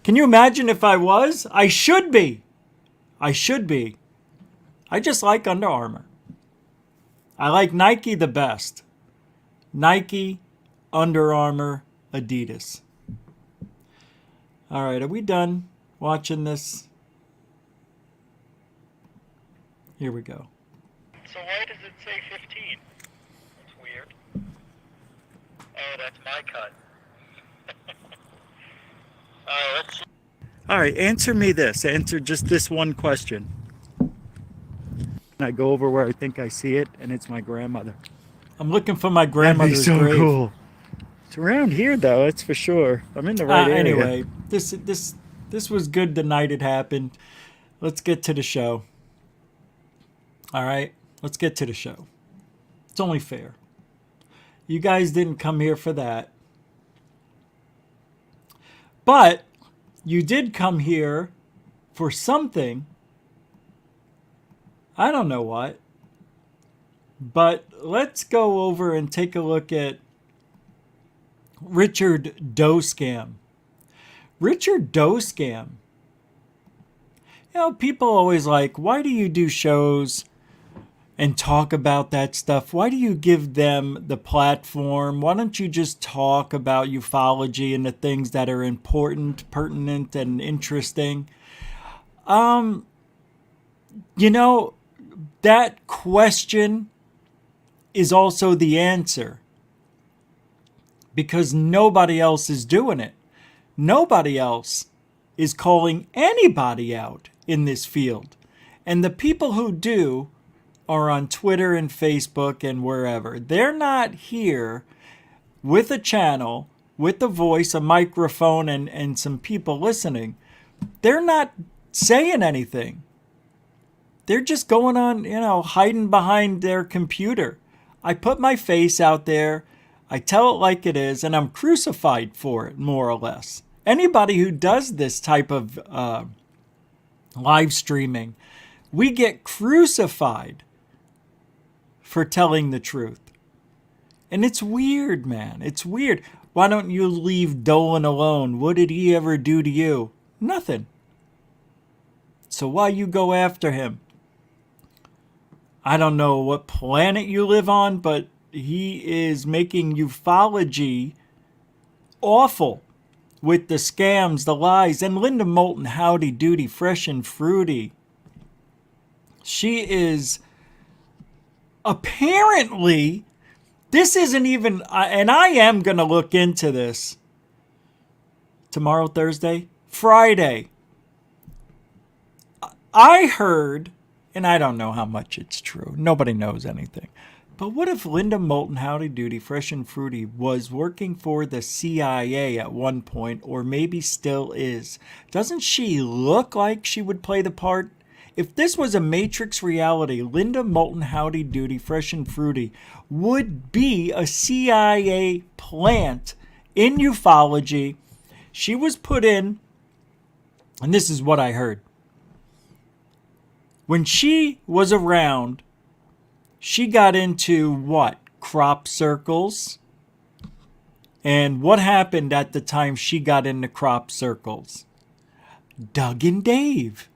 Speaker 1: Can you imagine if I was? I should be. I just like Under Armour. I like Nike the best. Nike, Under Armour, Adidas. All right, are we done watching this? Here we go.
Speaker 12: So why does it say 15? That's weird. Oh, that's my cut. Let's see.
Speaker 11: All right, answer me this. Answer just this one question. I go over where I think I see it, and it's my grandmother.
Speaker 1: I'm looking for my grandmother's
Speaker 11: That'd be so
Speaker 1: grave.
Speaker 11: cool. It's around here, though. That's for sure. I'm in the right area.
Speaker 1: Anyway, this was good the night it happened. Let's get to the show. All right, let's get to the show. It's only fair. You guys didn't come here for that. But you did come here for something. I don't know what. But let's go over and take a look at Richard Doughscam. Richard Doughscam. You know, people always like, why do you do shows and talk about that stuff? Why do you give them the platform? Why don't you just talk about ufology and the things that are important, pertinent, and interesting? You know, that question is also the answer. Because nobody else is doing it. Nobody else is calling anybody out in this field. And the people who do are on Twitter and Facebook and wherever. They're not here with a channel, with a voice, a microphone, and some people listening. They're not saying anything. They're just going on, hiding behind their computer. I put my face out there. I tell it like it is, and I'm crucified for it, more or less. Anybody who does this type of live streaming, we get crucified for telling the truth. And it's weird, man. It's weird. Why don't you leave Dolan alone? What did he ever do to you? Nothing. So why you go after him? I don't know what planet you live on, but he is making ufology awful with the scams, the lies, and Linda Moulton, howdy doody, fresh and fruity. She is apparently, this isn't even, and I am going to look into this tomorrow, Thursday, Friday. I heard, and I don't know how much it's true. Nobody knows anything. But what if Linda Moulton, howdy doody, fresh and fruity, was working for the CIA at one point, or maybe still is? Doesn't she look like she would play the part? If this was a Matrix reality, Linda Moulton, howdy doody, fresh and fruity, would be a CIA plant in ufology. She was put in, and this is what I heard. When she was around, she got into what? Crop circles. And what happened at the time she got into crop circles? Doug and Dave.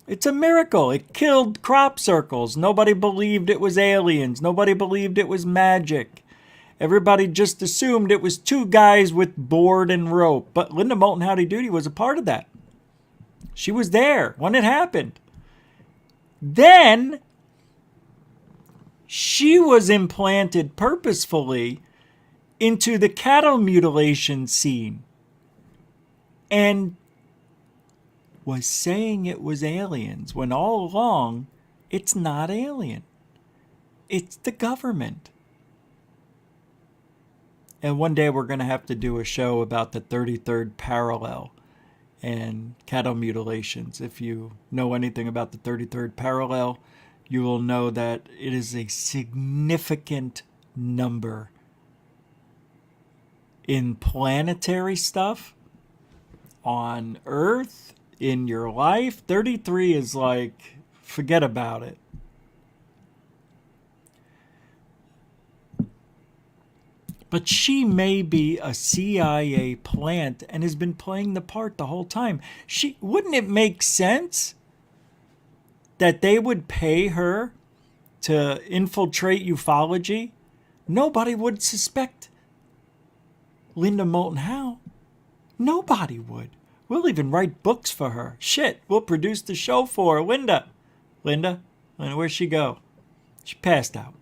Speaker 1: It's a miracle. It killed crop circles. Nobody believed it was aliens. Nobody believed it was magic. Everybody just assumed it was two guys with board and rope. But Linda Moulton Howdy Doody was a part of that. She was there when it happened. Then she was implanted purposefully into the cattle mutilation scene and was saying it was aliens when all along it's not alien. It's the government. And one day we're going to have to do a show about the 33rd parallel and cattle mutilations. If you know anything about the 33rd parallel, you will know that it is a significant number in planetary stuff on Earth, in your life. 33 is like, forget about it. But she may be a CIA plant and has been playing the part the whole time. Wouldn't it make sense that they would pay her to infiltrate ufology? Nobody would suspect Linda Moulton Howe. Nobody would. We'll even write books for her. Shit, we'll produce the show for her. Linda, where'd she go? She passed out.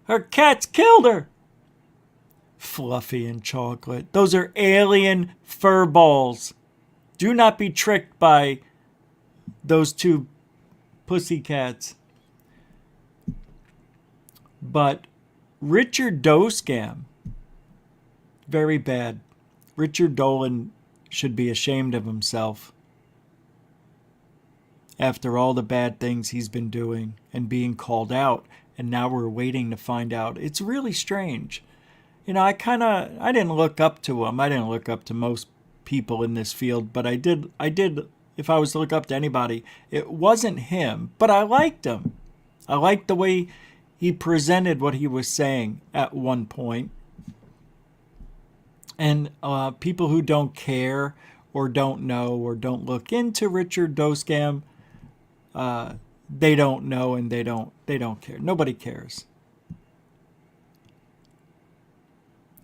Speaker 1: Her cats killed her. Fluffy and chocolate. Those are alien fur balls. Do not be tricked by those two pussycats. But Richard Doughscam, very bad. Richard Dolan should be ashamed of himself after all the bad things he's been doing and being called out. And now we're waiting to find out. It's really strange. You know, I didn't look up to him. I didn't look up to most people in this field, but I did, if I was to look up to anybody, it wasn't him, but I liked him. I liked the way he presented what he was saying at one point. And people who don't care or don't know or don't look into Richard Doughscam, they don't know and they don't care. Nobody cares.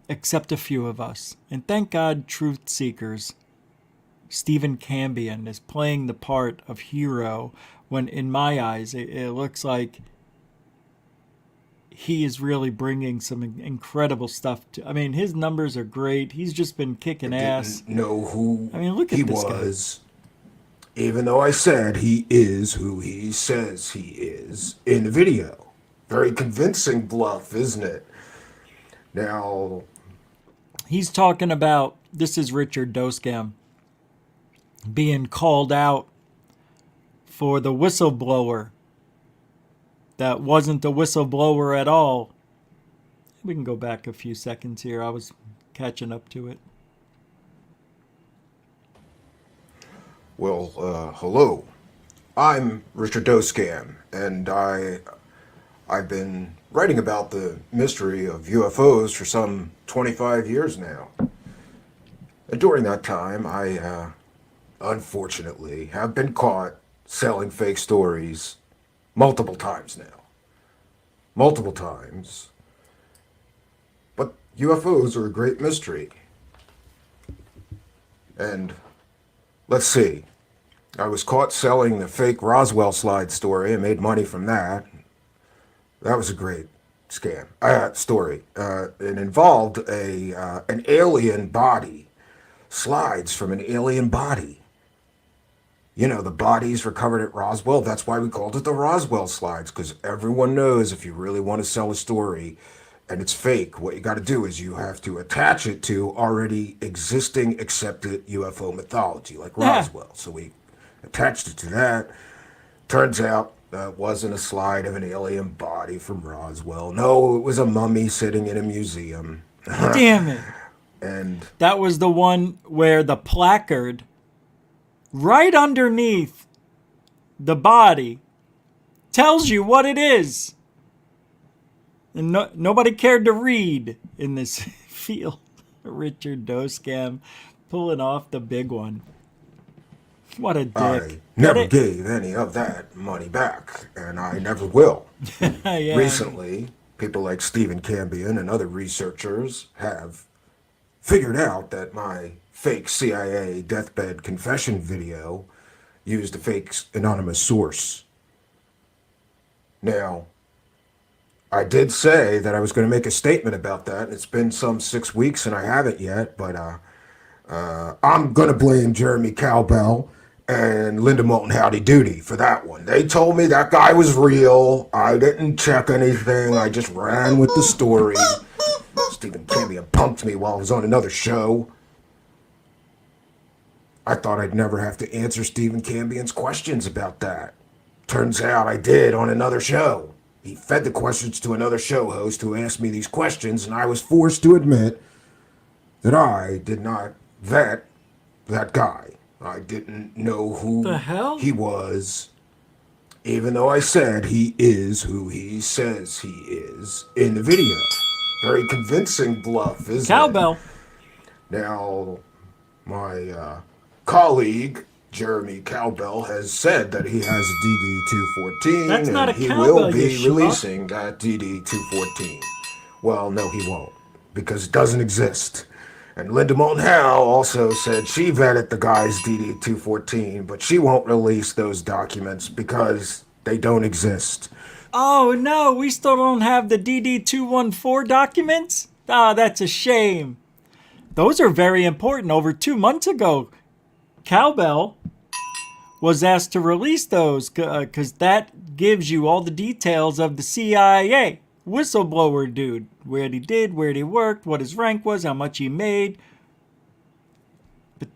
Speaker 1: Except a few of us. And thank God, truth seekers. Stephen Cambion is playing the part of hero when, in my eyes, it looks like he is really bringing some incredible stuff to. I mean, his numbers are great. He's just been kicking ass.
Speaker 13: Didn't know who
Speaker 1: I mean, look at
Speaker 13: he
Speaker 1: this
Speaker 13: was. Even though I said he is who he says he is in the video. Very convincing bluff, isn't it? Now,
Speaker 1: he's talking about, this is Richard Doughscam, being called out for the whistleblower that wasn't the whistleblower at all. We can go back a few seconds here. I was catching up to it.
Speaker 13: well, hello. I'm Richard Doughscam, and I've been writing about the mystery of UFOs for some 25 years now. And during that time, I unfortunately have been caught selling fake stories multiple times now. Multiple times. But UFOs are a great mystery. And let's see. I was caught selling the fake Roswell slide story and made money from that. That was a great scam. Story. It involved an alien body. Slides from an alien body. You know, the bodies recovered at Roswell. That's why we called it the Roswell slides, because everyone knows if you really want to sell a story and it's fake, what you got to do is you have to attach it to already existing accepted UFO mythology, like Roswell. So we attached it to that. Turns out that wasn't a slide of an alien body from Roswell. No, it was a mummy sitting in a museum.
Speaker 1: Damn it.
Speaker 13: And
Speaker 1: that was the one where the placard right underneath the body tells you what it is. And nobody cared to read in this field. Richard Doughscam pulling off the big one. What a dick.
Speaker 13: I never gave any of that money back, and I never will.
Speaker 1: Yeah.
Speaker 13: Recently, people like Stephen Cambion and other researchers have figured out that my fake CIA deathbed confession video used a fake anonymous source. Now, I did say that I was going to make a statement about that. It's been some 6 weeks and I haven't yet, but I'm going to blame Jeremy Cowbell and Linda Moulton Howdy Doody for that one. They told me that guy was real. I didn't check anything. I just ran with the story. Stephen Cambion punked me while I was on another show. I thought I'd never have to answer Stephen Cambion's questions about that. Turns out I did on another show. He fed the questions to another show host who asked me these questions, and I was forced to admit that I did not vet that guy. I didn't know who
Speaker 1: The hell?
Speaker 13: he was, even though I said he is who he says he is in the video. Very convincing bluff, isn't
Speaker 1: Cowbell.
Speaker 13: it? Now, my colleague, Jeremy Cowbell, has said that he has a DD-214,
Speaker 1: That's not
Speaker 13: and
Speaker 1: a
Speaker 13: he
Speaker 1: cowbell,
Speaker 13: will
Speaker 1: you
Speaker 13: be
Speaker 1: schmuck.
Speaker 13: releasing that DD-214. Well, no, he won't, because it doesn't exist. And Linda Moulton Howe also said she vetted the guy's DD-214, but she won't release those documents because they don't exist.
Speaker 1: Oh no, we still don't have the DD-214 documents? Ah, that's a shame. Those are very important. Over 2 months ago, Cowbell was asked to release those because that gives you all the details of the CIA whistleblower dude. Where he did, where he worked, what his rank was, how much he made. But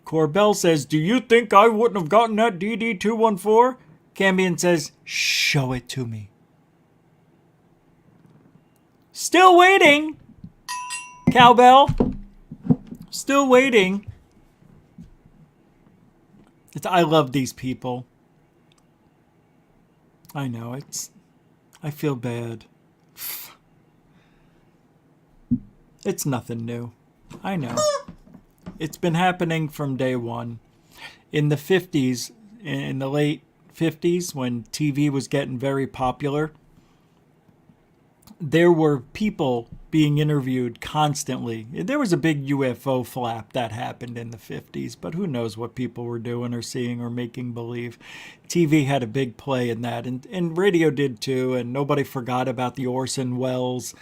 Speaker 1: Corbell says, do you think I wouldn't have gotten that DD-214? Cambion says, show it to me. Still waiting. Cowbell. Still waiting. I love these people. I know, I feel bad. It's nothing new. I know. It's been happening from day one. In the 50s, in the late 50s, when TV was getting very popular, there were people being interviewed constantly. There was a big UFO flap that happened in the 50s, but who knows what people were doing or seeing or making believe. TV had a big play in that, and radio did too, and nobody forgot about the Orson Welles,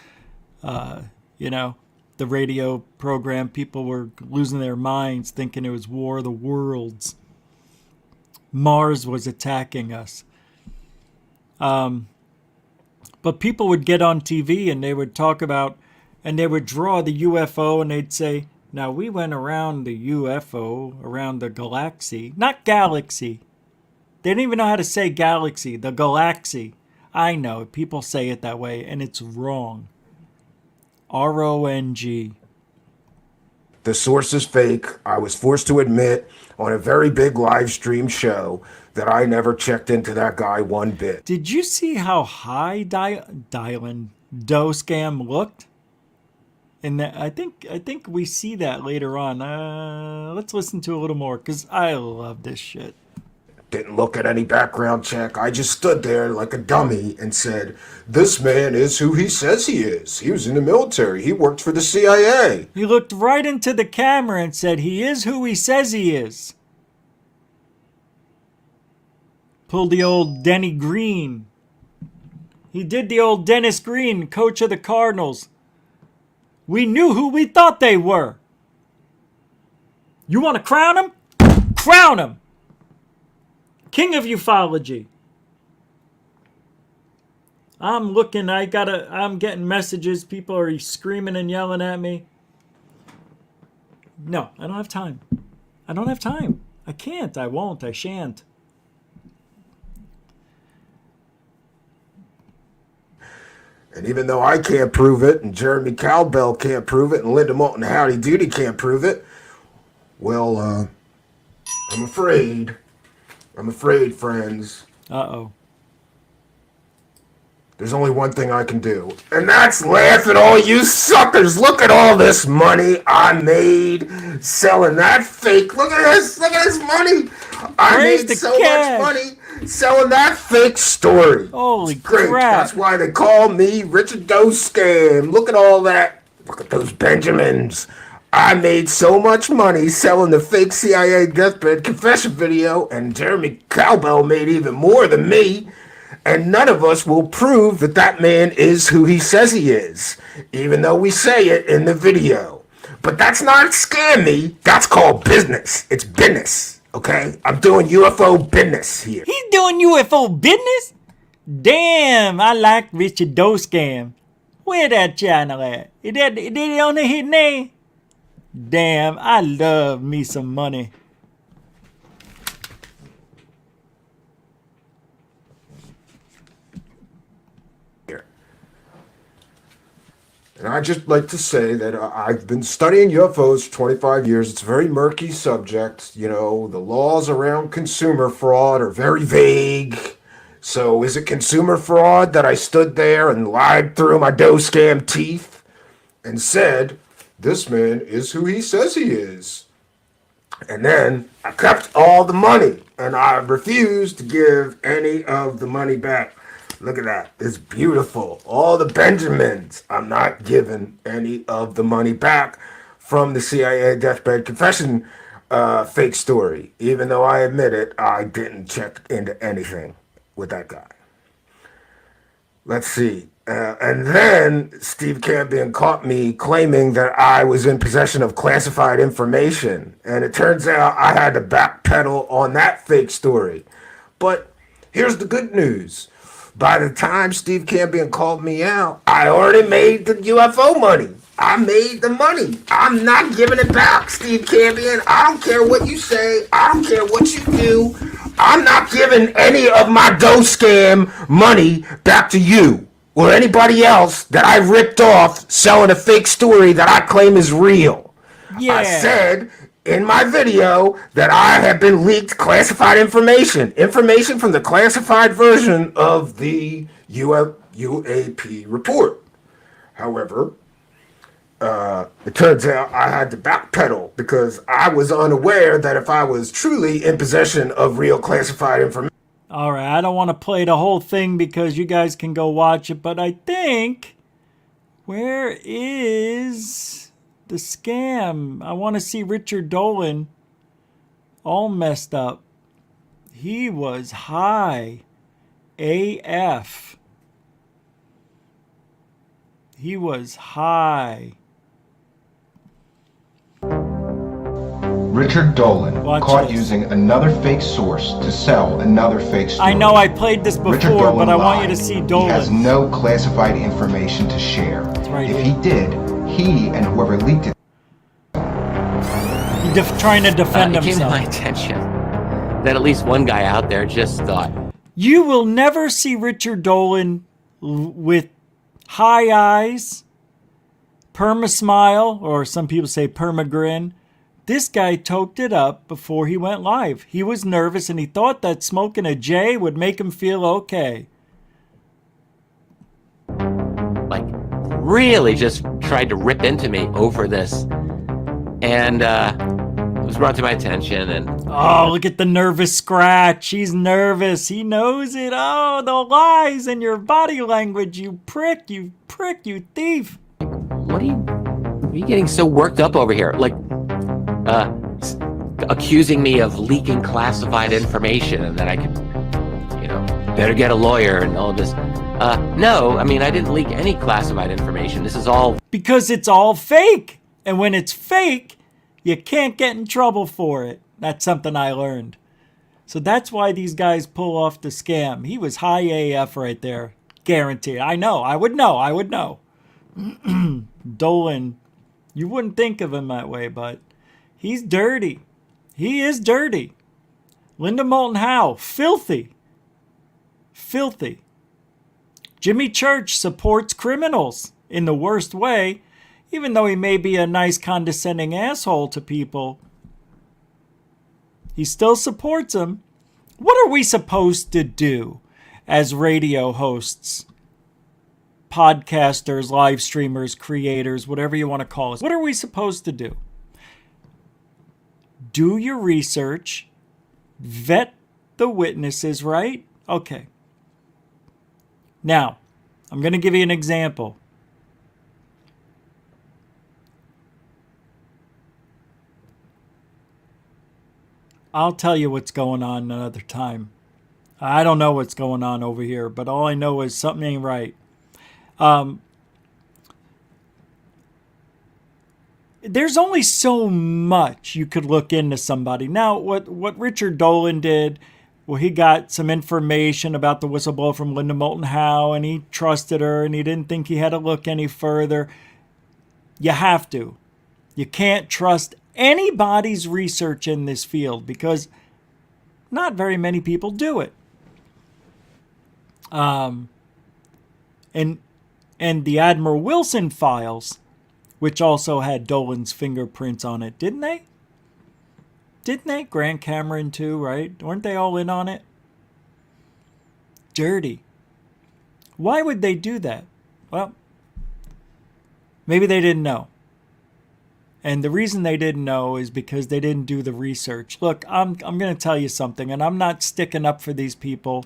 Speaker 1: the radio program. People were losing their minds thinking it was War of the Worlds. Mars was attacking us. But people would get on TV and they would talk about, and they would draw the UFO and they'd say, now we went around the UFO, around the galaxy, not galaxy. They didn't even know how to say galaxy, the galaxy. I know, people say it that way and it's wrong. RONG.
Speaker 13: The source is fake. I was forced to admit on a very big live stream show that I never checked into that guy one bit.
Speaker 1: Did you see how high Dolan Doughscam looked? And I think we see that later on. Let's listen to a little more because I love this shit.
Speaker 13: Didn't look at any background check. I just stood there like a dummy and said, this man is who he says he is. He was in the military. He worked for the CIA.
Speaker 1: He looked right into the camera and said, he is who he says he is. Pulled the old Denny Green. He did the old Dennis Green, coach of the Cardinals. We knew who we thought they were. You want to crown him? Crown him! King of ufology. I'm getting messages. People are screaming and yelling at me. No, I don't have time. I don't have time. I can't. I won't. I shan't.
Speaker 13: And even though I can't prove it, and Jeremy Cowbell can't prove it, and Linda Moulton Howdy Doody can't prove it, well, I'm afraid, friends.
Speaker 1: Uh-oh.
Speaker 13: There's only one thing I can do, and that's laugh at all you suckers. Look at all this money I made selling that fake. Look at this money. I
Speaker 1: Where's
Speaker 13: made
Speaker 1: the
Speaker 13: so
Speaker 1: cash?
Speaker 13: much money selling that fake story.
Speaker 1: Holy
Speaker 13: Great.
Speaker 1: crap.
Speaker 13: That's why they call me Richard Doughscam. Look at all that. Look at those Benjamins. I made so much money selling the fake CIA deathbed confession video, and Jeremy Cowbell made even more than me. And none of us will prove that that man is who he says he is, even though we say it in the video. But that's not scam me. That's called business. It's business, okay? I'm doing UFO business here.
Speaker 1: He's doing UFO business? Damn, I like Richard Doughscam. Where that channel at? Is it on the hit name? Damn, I love me some money.
Speaker 13: And I'd just like to say that I've been studying UFOs for 25 years. It's a very murky subject. You know, the laws around consumer fraud are very vague. So is it consumer fraud that I stood there and lied through my Doughscam teeth and said, this man is who he says he is? And then I kept all the money and I refused to give any of the money back. Look at that. It's beautiful. All the Benjamins. I'm not giving any of the money back from the CIA deathbed confession fake story. Even though I admit it, I didn't check into anything with that guy. Let's see. And then Steve Campion caught me claiming that I was in possession of classified information. And it turns out I had to backpedal on that fake story. But here's the good news. By the time Steve Campion called me out, I already made the UFO money. I made the money. I'm not giving it back, Steve Campion. I don't care what you say. I don't care what you do. I'm not giving any of my Doughscam money back to you or anybody else that I ripped off selling a fake story that I claim is real.
Speaker 1: Yeah.
Speaker 13: I said in my video that I have been leaked classified information from the classified version of the UAP report. However, it turns out I had to backpedal because I was unaware that if I was truly in possession of real classified information.
Speaker 1: All right, I don't want to play the whole thing because you guys can go watch it, but I think, where is the scam? I want to see Richard Dolan all messed up. He was high AF. He was high.
Speaker 14: Richard Dolan
Speaker 1: Watch
Speaker 14: caught
Speaker 1: this.
Speaker 14: using another fake source to sell another fake story.
Speaker 1: I know I played this
Speaker 14: Richard
Speaker 1: before,
Speaker 14: Dolan
Speaker 1: but I want you
Speaker 14: lied.
Speaker 1: to see
Speaker 14: He
Speaker 1: Dolan.
Speaker 14: has no classified information to share.
Speaker 1: right
Speaker 14: If
Speaker 1: here.
Speaker 14: he did, he and whoever leaked it.
Speaker 1: He's trying to defend
Speaker 15: It came to
Speaker 1: himself.
Speaker 15: my attention that at least one guy out there just thought,
Speaker 1: You will never see Richard Dolan with high eyes, perma smile, or some people say perma grin. This guy toked it up before he went live. He was nervous and he thought that smoking a J would make him feel okay.
Speaker 15: like, really just tried to rip into me over this. And it was brought to my attention, and
Speaker 1: Oh, look at the nervous scratch. He's nervous. He knows it. Oh, the lies in your body language, you prick, you thief.
Speaker 15: what are you getting so worked up over here? Like, accusing me of leaking classified information and that I could, better get a lawyer and all of this. No, I mean, I didn't leak any classified information. This is all...
Speaker 1: Because it's all fake. And when it's fake, you can't get in trouble for it. That's something I learned. So that's why these guys pull off the scam. He was high AF right there. Guaranteed. I know. I would know. Dolan, you wouldn't think of him that way, but he's dirty. He is dirty. Linda Moulton Howe, filthy. Filthy. Jimmy Church supports criminals in the worst way, even though he may be a nice condescending asshole to people. He still supports them. What are we supposed to do as radio hosts, podcasters, live streamers, creators, whatever you want to call us? What are we supposed to do? Do your research, vet the witnesses, right? Okay. Now, I'm going to give you an example. I'll tell you what's going on another time. I don't know what's going on over here, but all I know is something ain't right. There's only so much you could look into somebody. Now, what Richard Dolan did, well, he got some information about the whistleblower from Linda Moulton Howe, and he trusted her, and he didn't think he had to look any further. You have to. You can't trust anybody's research in this field because not very many people do it. And And the Admiral Wilson files, which also had Dolan's fingerprints on it, didn't they? Didn't they? Grant Cameron too, right? Weren't they all in on it? Dirty. Why would they do that? Well, maybe they didn't know. And the reason they didn't know is because they didn't do the research. Look, I'm going to tell you something, and I'm not sticking up for these people,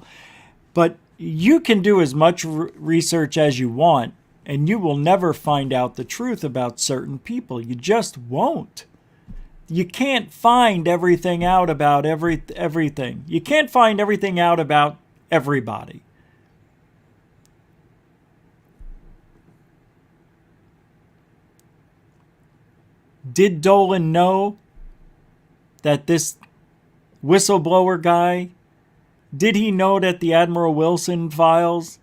Speaker 1: but you can do as much research as you want, and you will never find out the truth about certain people. You just won't. You can't find everything out about everything. You can't find everything out about everybody. Did Dolan know that this whistleblower guy, did he know that the Admiral Wilson files?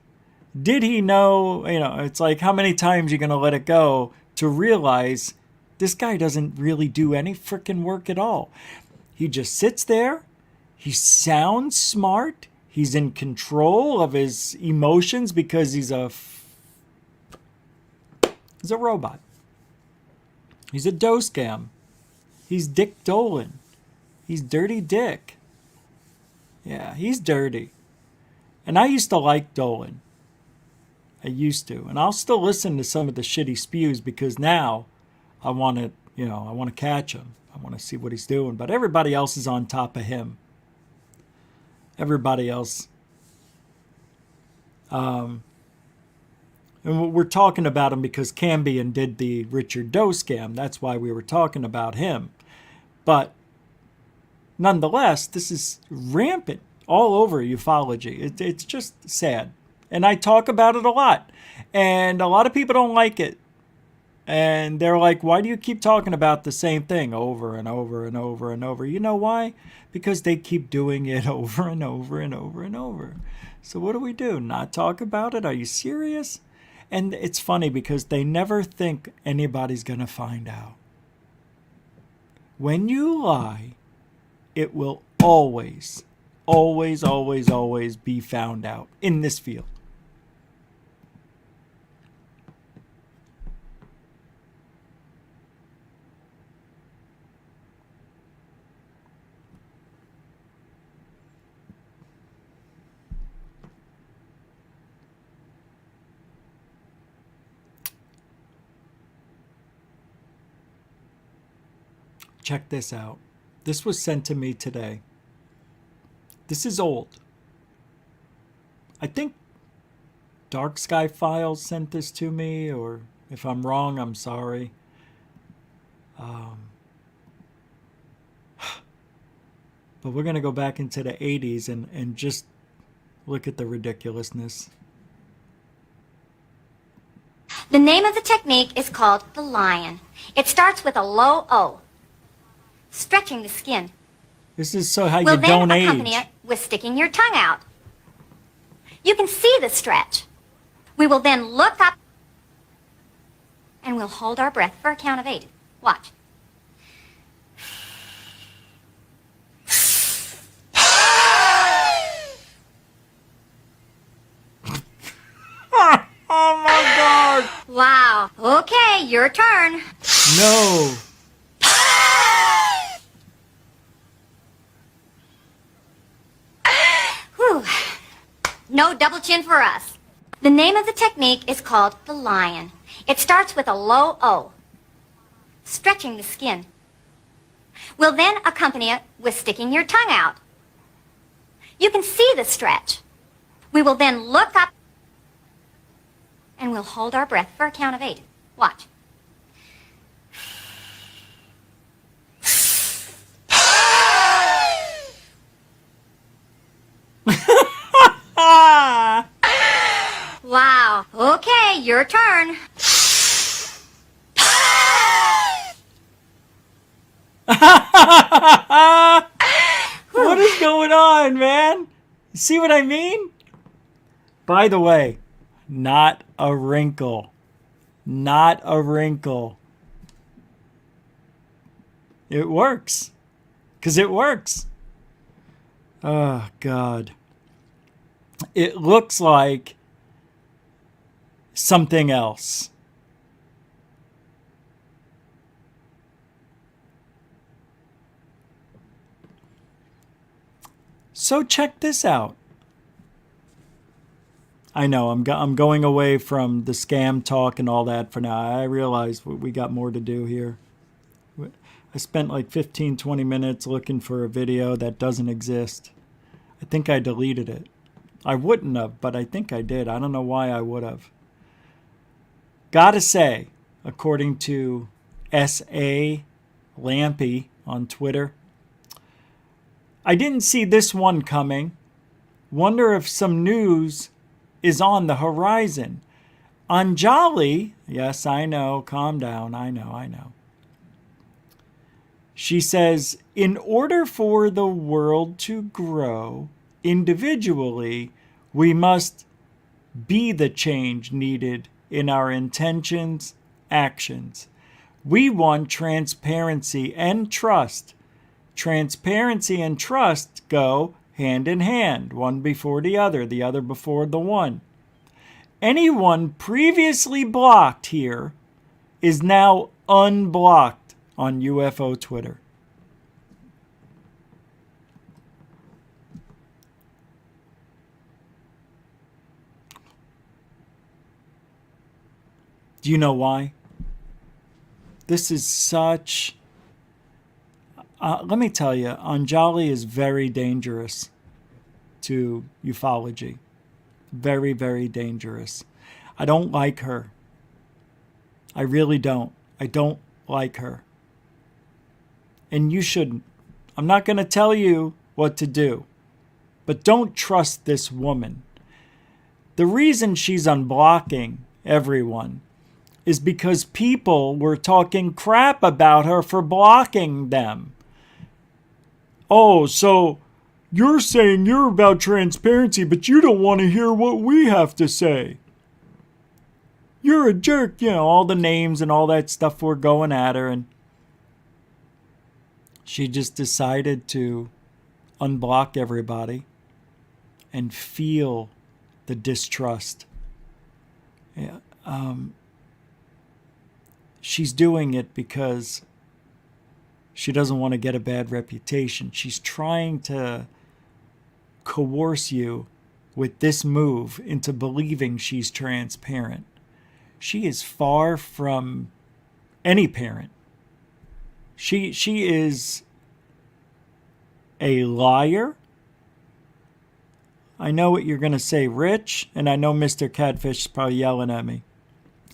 Speaker 1: Did he know, it's like how many times you're going to let it go to realize this guy doesn't really do any freaking work at all. He just sits there. He sounds smart. He's in control of his emotions because he's a robot. He's a Doughscam. He's Dick Dolan. He's Dirty Dick. Yeah, he's dirty. And I used to like Dolan. I used to. And I'll still listen to some of the shit he spews because now I want to, I want to catch him. I want to see what he's doing. But everybody else is on top of him. Everybody else. And we're talking about him because Cambion did the Richard Doughscam. That's why we were talking about him. But nonetheless, this is rampant all over ufology. It's just sad. And I talk about it a lot. And a lot of people don't like it. And they're like, why do you keep talking about the same thing over and over and over and over? You know why? Because they keep doing it over and over and over and over. So what do we do? Not talk about it? Are you serious? And it's funny because they never think anybody's going to find out. When you lie, it will always, always, always, always be found out in this field. Check this out. This was sent to me today. This is old. I think Dark Sky Files sent this to me, or if I'm wrong, I'm sorry. But we're going to go back into the 80s and just look at the ridiculousness.
Speaker 16: The name of the technique is called the lion. It starts with a low O, stretching the skin.
Speaker 1: This is so how you
Speaker 16: We'll
Speaker 1: don't
Speaker 16: then accompany
Speaker 1: age.
Speaker 16: it with sticking your tongue out. You can see the stretch. We will then look up and we'll hold our breath for a count of 8. Watch.
Speaker 1: Oh my God!
Speaker 16: Wow. Okay, your turn.
Speaker 1: No.
Speaker 16: Whew. No double chin for us. The name of the technique is called the lion. It starts with a low O, stretching the skin. We'll then accompany it with sticking your tongue out. You can see the stretch. We will then look up and we'll hold our breath for a count of 8. Watch. Wow. Okay, your turn.
Speaker 1: What is going on, man? See what I mean? By the way, not a wrinkle. Not a wrinkle. It works. Because it works. Oh, God. It looks like something else. So check this out. I know I'm going away from the scam talk and all that for now. I realize we got more to do here. I spent like 15, 20 minutes looking for a video that doesn't exist. I think I deleted it. I wouldn't have, but I think I did. I don't know why I would have. Gotta say, according to S.A. Lampy on Twitter, I didn't see this one coming. Wonder if some news is on the horizon. Anjali, yes, I know, calm down, I know. She says, in order for the world to grow individually, we must be the change needed in our intentions, actions. We want transparency and trust. Transparency and trust go hand in hand, one before the other before the one. Anyone previously blocked here is now unblocked on UFO Twitter. Do you know why? This is such... let me tell you, Anjali is very dangerous to ufology. Very, very dangerous. I don't like her. I really don't. I don't like her. And you shouldn't. I'm not going to tell you what to do. But don't trust this woman. The reason she's unblocking everyone is because people were talking crap about her for blocking them. Oh, so you're saying you're about transparency, but you don't want to hear what we have to say. You're a jerk, all the names and all that stuff were going at her, and she just decided to unblock everybody and feel the distrust. Yeah, she's doing it because she doesn't want to get a bad reputation. She's trying to coerce you with this move into believing she's transparent. She is far from any parent. She is a liar. I know what you're going to say, Rich, and I know Mr. Catfish is probably yelling at me.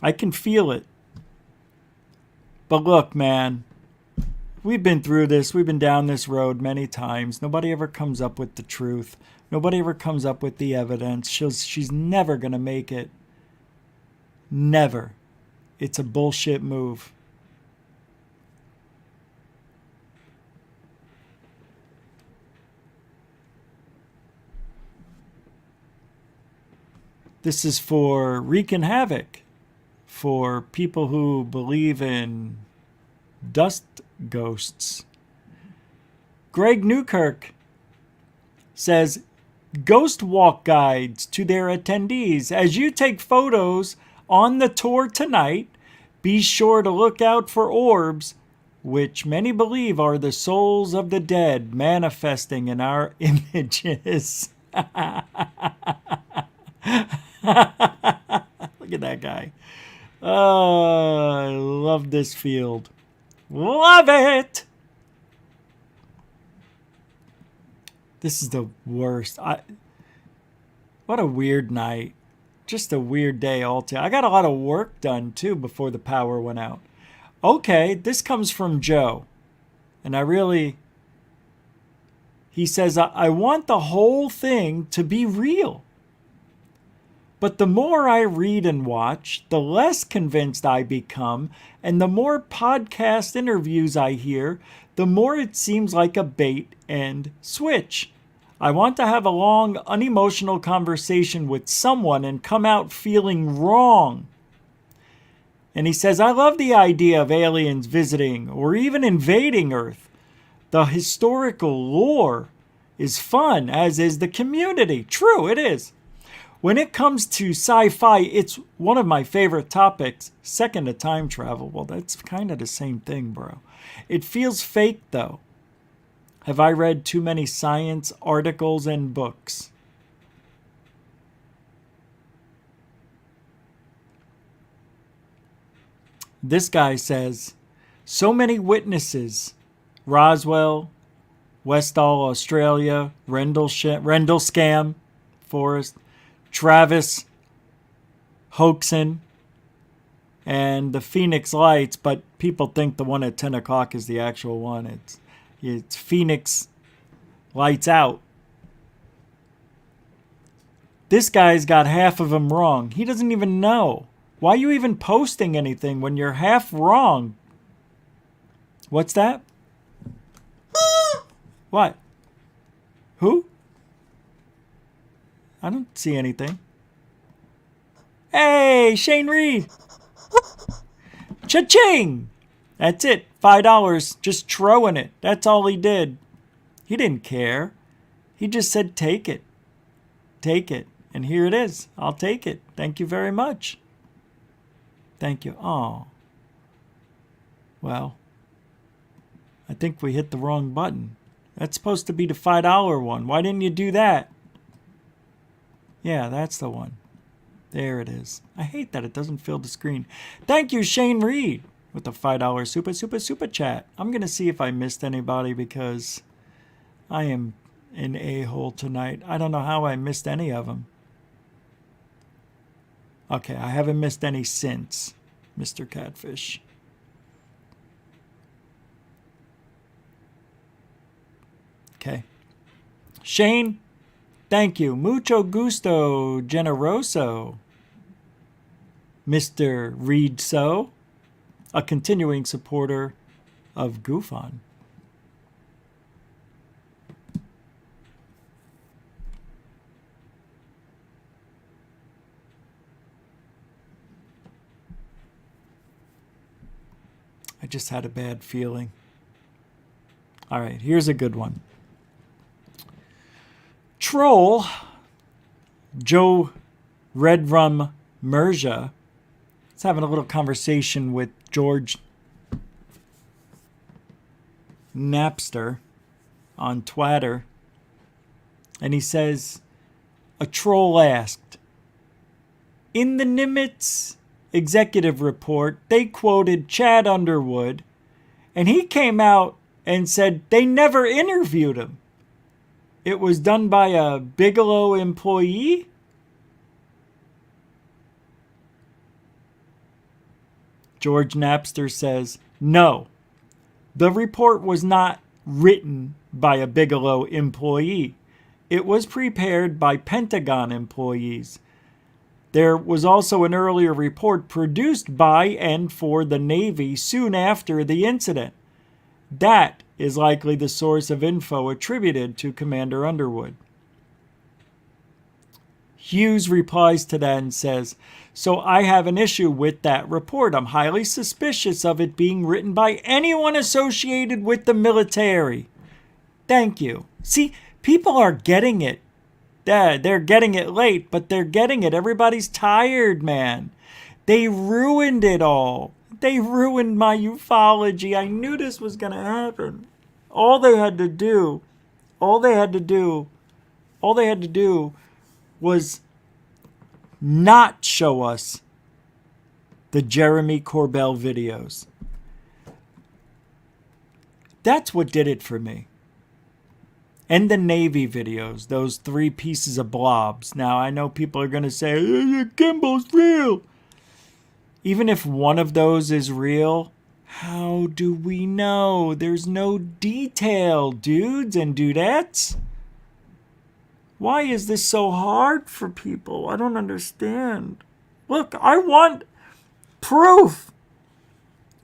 Speaker 1: I can feel it. But look, man, we've been through this. We've been down this road many times. Nobody ever comes up with the truth. Nobody ever comes up with the evidence. She's never going to make it. Never. It's a bullshit move. This is for wreaking havoc, for people who believe in dust ghosts. Greg Newkirk says, ghost walk guides to their attendees. As you take photos on the tour tonight, be sure to look out for orbs, which many believe are the souls of the dead manifesting in our images. Look at that guy. Oh, I love this field. Love it! This is the worst. What a weird night. Just a weird day altogether. I got a lot of work done, too, before the power went out. Okay, this comes from Joe. And he says, I want the whole thing to be real. But the more I read and watch, the less convinced I become, and the more podcast interviews I hear, the more it seems like a bait and switch. I want to have a long, unemotional conversation with someone and come out feeling wrong. And he says, I love the idea of aliens visiting or even invading Earth. The historical lore is fun, as is the community. True, it is. When it comes to sci-fi, it's one of my favorite topics, second to time travel. Well, that's kind of the same thing, bro. It feels fake, though. Have I read too many science articles and books? This guy says, so many witnesses. Roswell, Westall, Australia, Rendlesham Forest, Travis Hoaxon, and the Phoenix Lights, but people think the one at 10 o'clock is the actual one. It's Phoenix Lights Out. This guy's got half of them wrong. He doesn't even know. Why are you even posting anything when you're half wrong? What's that? What? Who? I don't see anything. Hey, Shane Reed. Cha-ching! That's it. $5. Just throwing it. That's all he did. He didn't care. He just said, take it. Take it. And here it is. I'll take it. Thank you very much. Thank you. Oh. Well, I think we hit the wrong button. That's supposed to be the $5 one. Why didn't you do that? Yeah, that's the one. There it is. I hate that it doesn't fill the screen. Thank you, Shane Reed, with the $5 super chat. I'm going to see if I missed anybody because I am an a-hole tonight. I don't know how I missed any of them. Okay, I haven't missed any since, Mr. Catfish. Okay. Shane, thank you. Mucho gusto, generoso. Mr. Reed So, a continuing supporter of Goof On. I just had a bad feeling. All right, here's a good one. Troll Joe Redrum Merja is having a little conversation with George Napster on Twitter, and he says, a troll asked, in the Nimitz executive report, they quoted Chad Underwood, and he came out and said they never interviewed him. It was done by a Bigelow employee? George Napster says, no, the report was not written by a Bigelow employee. It was prepared by Pentagon employees. There was also an earlier report produced by and for the Navy soon after the incident. That is likely the source of info attributed to Commander Underwood. Hughes replies to that and says, so I have an issue with that report. I'm highly suspicious of it being written by anyone associated with the military. Thank you. See, people are getting it. They're getting it late, but they're getting it. Everybody's tired, man. They ruined it all. They ruined my ufology. I knew this was going to happen. All they had to do was not show us the Jeremy Corbell videos. That's what did it for me. And the Navy videos, those 3 pieces of blobs. Now, I know people are going to say, Kimball's real. Even if one of those is real, how do we know? There's no detail, dudes and dudettes. Why is this so hard for people? I don't understand. Look, I want proof.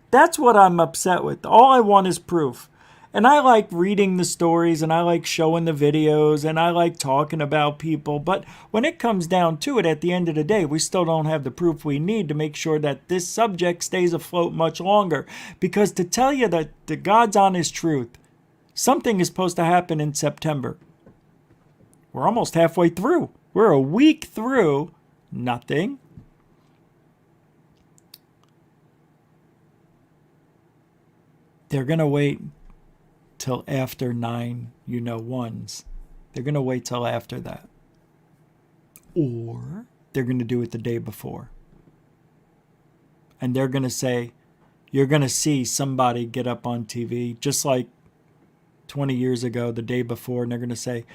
Speaker 1: That's what I'm upset with. All I want is proof. And I like reading the stories, and I like showing the videos, and I like talking about people. But when it comes down to it, at the end of the day, we still don't have the proof we need to make sure that this subject stays afloat much longer. Because to tell you that the God's honest truth, something is supposed to happen in September. We're almost halfway through. We're a week through. Nothing. They're going to wait till after 9-you-know-ones. They're going to wait till after that. Or they're going to do it the day before. And they're going to say, you're going to see somebody get up on TV, just like 20 years ago, the day before, and they're going to say,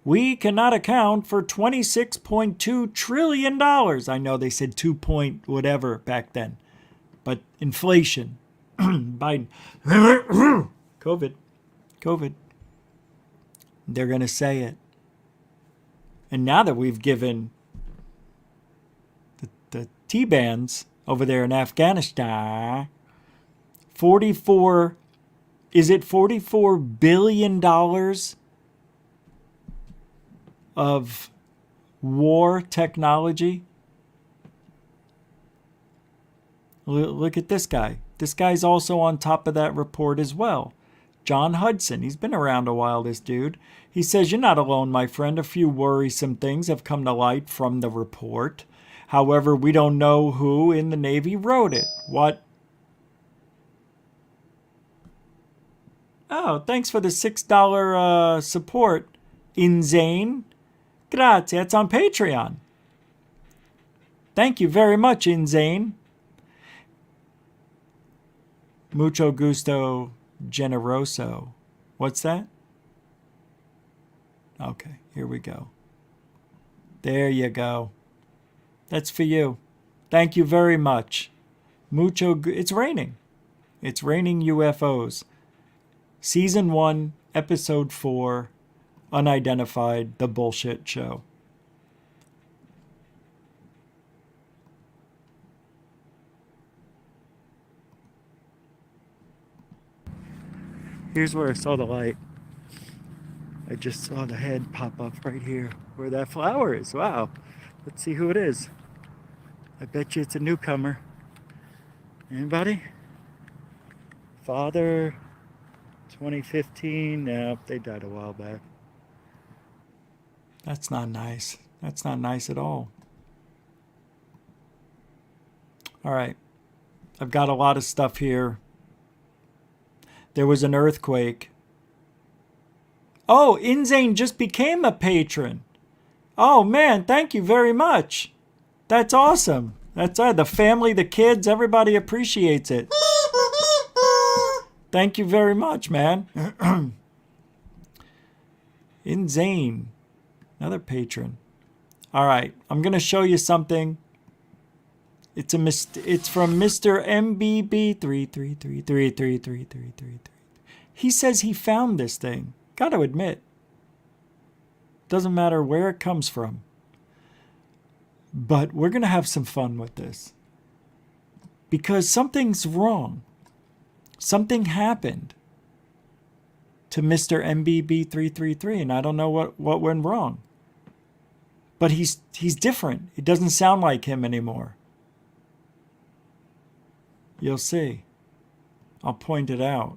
Speaker 1: we cannot account for $26.2 trillion. I know they said 2 point whatever back then. But inflation, Biden, COVID. They're going to say it. And now that we've given the T-bands over there in Afghanistan, $44 billion of war technology? Look at this guy. This guy's also on top of that report as well. John Hudson. He's been around a while, this dude. He says, you're not alone, my friend. A few worrisome things have come to light from the report. However, we don't know who in the Navy wrote it. What? Oh, thanks for the $6 support, Inzane. Grazie. It's on Patreon. Thank you very much, Inzane. Mucho gusto generoso. What's that? Okay, here we go. There you go. That's for you. Thank you very much. It's raining. It's raining UFOs. Season 1, Episode 4, Unidentified, The Bullshit Show. Here's where I saw the light. I just saw the head pop up right here where that flower is. Wow. Let's see who it is. I bet you it's a newcomer. Anybody? Father, 2015. Nope, they died a while back. That's not nice. That's not nice at all. All right. I've got a lot of stuff here. There was an earthquake. Oh, Inzane just became a patron. Oh, man, thank you very much. That's awesome. That's the family, the kids, everybody appreciates it. Thank you very much, man. Inzane, another patron. All right, I'm going to show you something. It's from Mr. MBB333333333. He says he found this thing. Got to admit. Doesn't matter where it comes from. But we're going to have some fun with this. Because something's wrong. Something happened to Mr. MBB333, and I don't know what went wrong. But he's different. It doesn't sound like him anymore. You'll see. I'll point it out.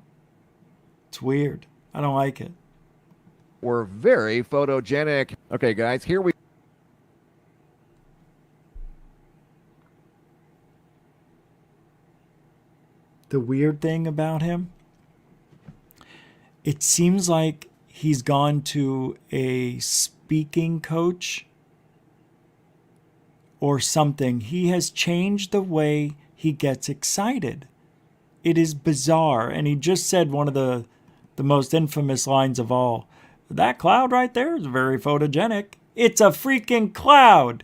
Speaker 1: It's weird. I don't like it.
Speaker 17: We're very photogenic. Okay, guys, here we...
Speaker 1: The weird thing about him, it seems like he's gone to a speaking coach or something. He has changed the way he gets excited. It is bizarre. And he just said one of the most infamous lines of all. That cloud right there is very photogenic. It's a freaking cloud.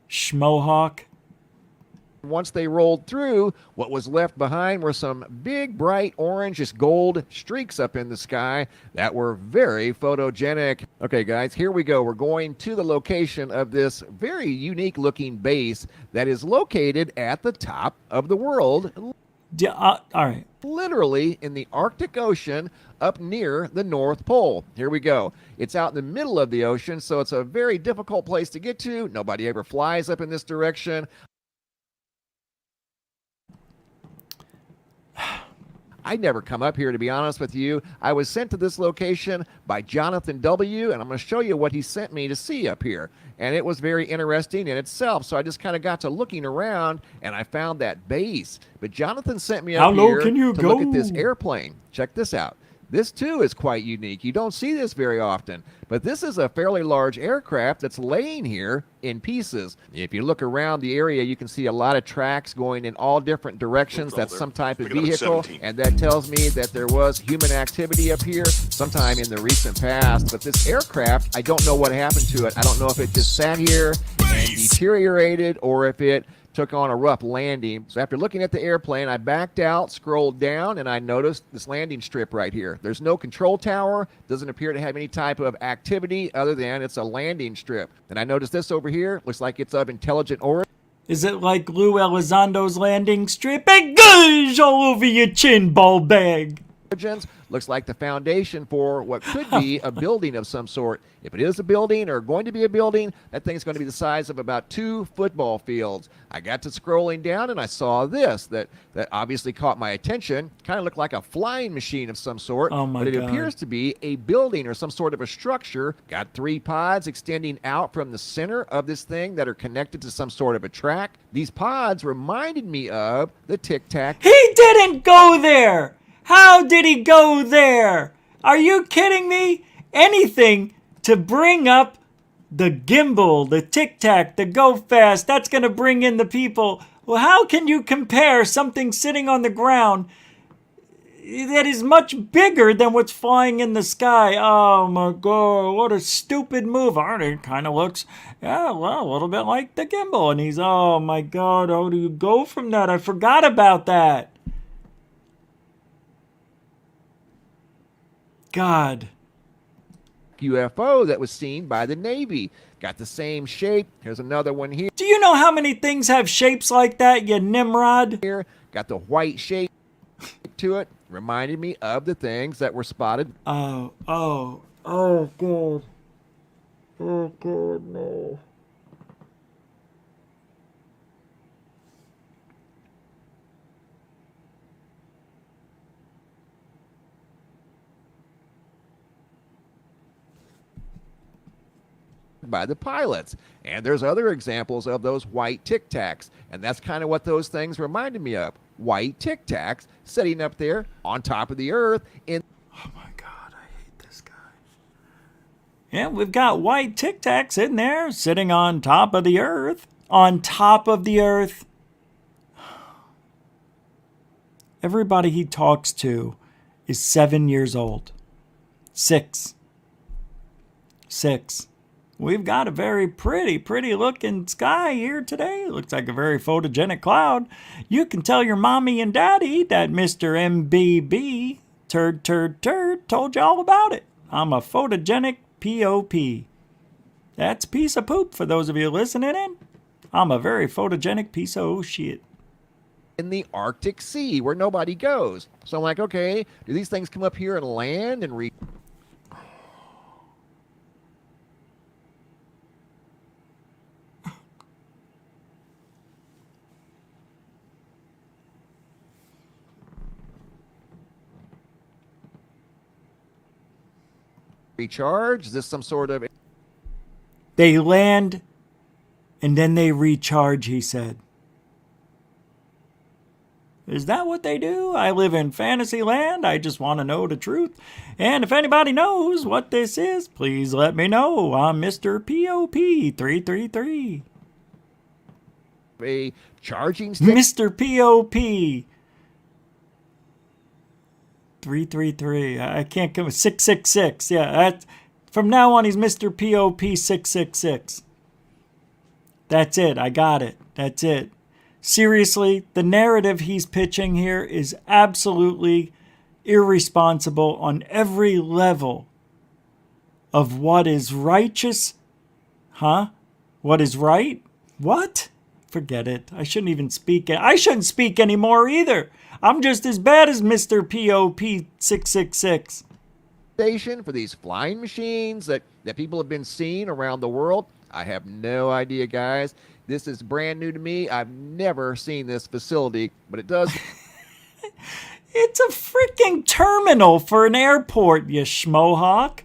Speaker 1: Schmohawk.
Speaker 17: Once they rolled through, what was left behind were some big, bright orange, just gold streaks up in the sky that were very photogenic. Okay, guys, here we go. We're going to the location of this very unique-looking base that is located at the top of the world.
Speaker 1: All right.
Speaker 17: Literally in the Arctic Ocean up near the North Pole. Here we go. It's out in the middle of the ocean, so it's a very difficult place to get to. Nobody ever flies up in this direction. I'd never come up here, to be honest with you. I was sent to this location by Jonathan W., and I'm going to show you what he sent me to see up here. And it was very interesting in itself, so I just kind of got to looking around, and I found that base. But Jonathan sent me up here to look at this airplane. Check this out. This, too, is quite unique. You don't see this very often, but this is a fairly large aircraft that's laying here in pieces. If you look around the area, you can see a lot of tracks going in all different directions. That's some type of vehicle, and that tells me that there was human activity up here sometime in the recent past. But this aircraft, I don't know what happened to it. I don't know if it just sat here and deteriorated or if it took on a rough landing. So after looking at the airplane, I backed out, scrolled down, and I noticed this landing strip right here. There's no control tower, doesn't appear to have any type of activity other than it's a landing strip. And I noticed this over here, looks like it's of intelligent origin.
Speaker 1: Is it like Lou Elizondo's landing strip? It goes all over your chin, ball bag.
Speaker 17: Looks like the foundation for what could be a building of some sort. If it is a building or going to be a building, that thing's going to be the size of about 2 football fields. I got to scrolling down and I saw this that obviously caught my attention. Kind of looked like a flying machine of some sort, but it appears to be a building or some sort of a structure. Got 3 pods extending out from the center of this thing that are connected to some sort of a track. These pods reminded me of the Tic Tac.
Speaker 1: He didn't go there! How did he go there? Are you kidding me? Anything to bring up the gimbal, the Tic Tac, the Go Fast, that's going to bring in the people. Well, how can you compare something sitting on the ground that is much bigger than what's flying in the sky? Oh my God, what a stupid move. It kind of looks, yeah, well, a little bit like the gimbal. And he's, oh my God, how do you go from that? I forgot about that. God.
Speaker 17: UFO that was seen by the Navy. Got the same shape. Here's another one here.
Speaker 1: Do you know how many things have shapes like that, you Nimrod?
Speaker 17: Here, got the white shape to it. Reminded me of the things that were spotted.
Speaker 1: Oh, God. Oh, God, no.
Speaker 17: By the pilots. And there's other examples of those white Tic Tacs, and that's kind of what those things reminded me of. White Tic Tacs sitting up there on top of the earth in.
Speaker 1: Oh my God, I hate this guy. Yeah, we've got white Tic Tacs in there sitting on top of the earth. On top of the earth. Everybody he talks to is 7 years old. 6. We've got a very pretty looking sky here today. Looks like a very photogenic cloud. You can tell your mommy and daddy that Mr. MBB, turd, told you all about it. I'm a photogenic POP. That's piece of poop for those of you listening in. I'm a very photogenic piece of shit.
Speaker 17: In the Arctic Sea where nobody goes. So I'm like, okay, do these things come up here and land and recharge? Is this some sort of...
Speaker 1: They land and then they recharge, he said. Is that what they do? I live in fantasy land. I just want to know the truth. And if anybody knows what this is, please let me know. I'm Mr. POP 333.
Speaker 17: A charging stick?
Speaker 1: Mr. POP 333. I can't come. 666. Yeah, that's from now on. He's Mr. POP 666. That's it. I got it. That's it. Seriously, the narrative he's pitching here is absolutely irresponsible on every level of what is righteous. Huh? What is right? What? Forget it. I shouldn't even speak. I shouldn't speak anymore either. I'm just as bad as Mr. POP 666.
Speaker 17: Station for these flying machines that people have been seeing around the world. I have no idea, guys. This is brand new to me. I've never seen this facility, but it does.
Speaker 1: It's a freaking terminal for an airport, you schmohawk.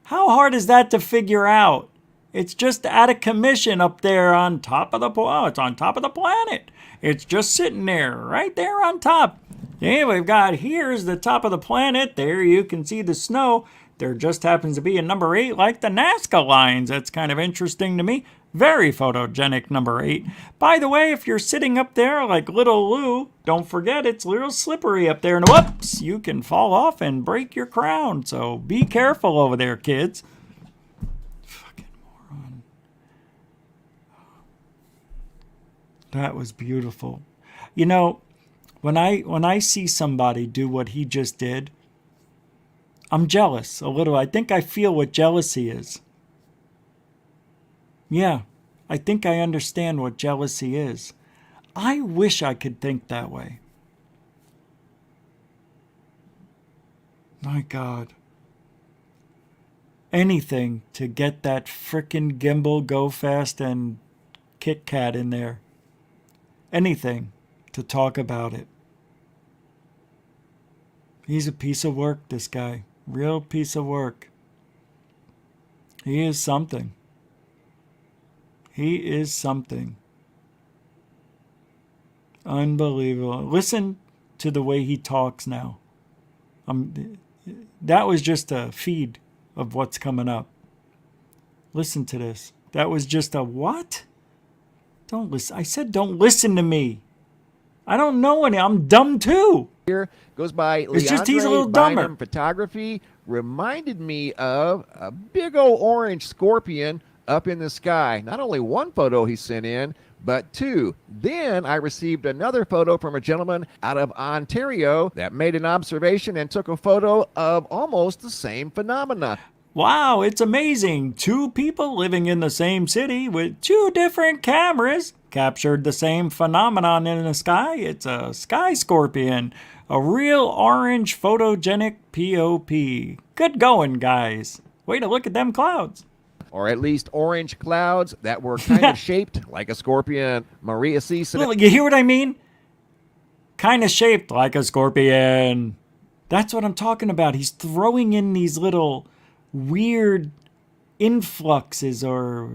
Speaker 1: How hard is that to figure out? It's just out of commission up there on top of the it's on top of the planet. It's just sitting there, right there on top. Yeah, we've got here's the top of the planet. There you can see the snow. There just happens to be a number 8 like the Nazca lines. That's kind of interesting to me. Very photogenic number 8. By the way, if you're sitting up there like little Lou, don't forget it's a little slippery up there. And whoops, you can fall off and break your crown. So be careful over there, kids. Fucking moron. That was beautiful. You know, when I see somebody do what he just did, I'm jealous a little. I think I feel what jealousy is. Yeah, I think I understand what jealousy is. I wish I could think that way. My God. Anything to get that frickin' gimbal, Go Fast, and Kit Kat in there. Anything to talk about it. He's a piece of work, this guy. Real piece of work. He is something. He is something. Unbelievable. Listen to the way he talks now. That was just a feed of what's coming up. Listen to this. That was just a what? Don't listen. I said don't listen to me. I don't know any. I'm dumb too.
Speaker 17: Here goes by
Speaker 1: It's just he's a little
Speaker 17: Leandre
Speaker 1: dumber.
Speaker 17: Photography. Reminded me of a big old orange scorpion up in the sky. Not only one photo he sent in, but 2. Then I received another photo from a gentleman out of Ontario that made an observation and took a photo of almost the same phenomena.
Speaker 1: Wow, it's amazing. 2 people living in the same city with 2 different cameras captured the same phenomenon in the sky. It's a sky scorpion, a real orange photogenic POP. Good going, guys. Way to look at them clouds.
Speaker 17: Or at least orange clouds that were kind of shaped like a scorpion. Maria Season.
Speaker 1: Well, you hear what I mean? Kind of shaped like a scorpion. That's what I'm talking about. He's throwing in these little weird influxes or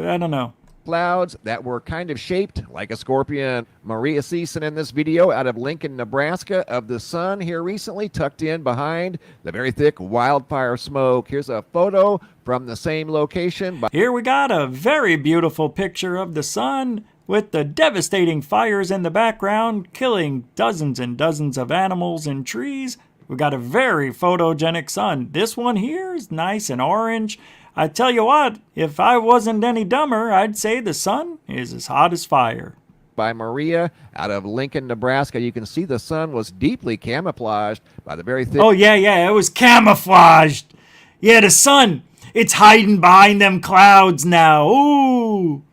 Speaker 1: I don't know.
Speaker 17: Clouds that were kind of shaped like a scorpion. Maria Season in this video out of Lincoln, Nebraska, of the sun here recently tucked in behind the very thick wildfire smoke. Here's a photo from the same location.
Speaker 1: Here we got a very beautiful picture of the sun with the devastating fires in the background, killing dozens and dozens of animals and trees. We got a very photogenic sun. This one here is nice and orange. I tell you what, if I wasn't any dumber, I'd say the sun is as hot as fire.
Speaker 17: By Maria out of Lincoln, Nebraska. You can see the sun was deeply camouflaged by the very thick...
Speaker 1: Oh, yeah, it was camouflaged. Yeah, the sun, it's hiding behind them clouds now. Ooh.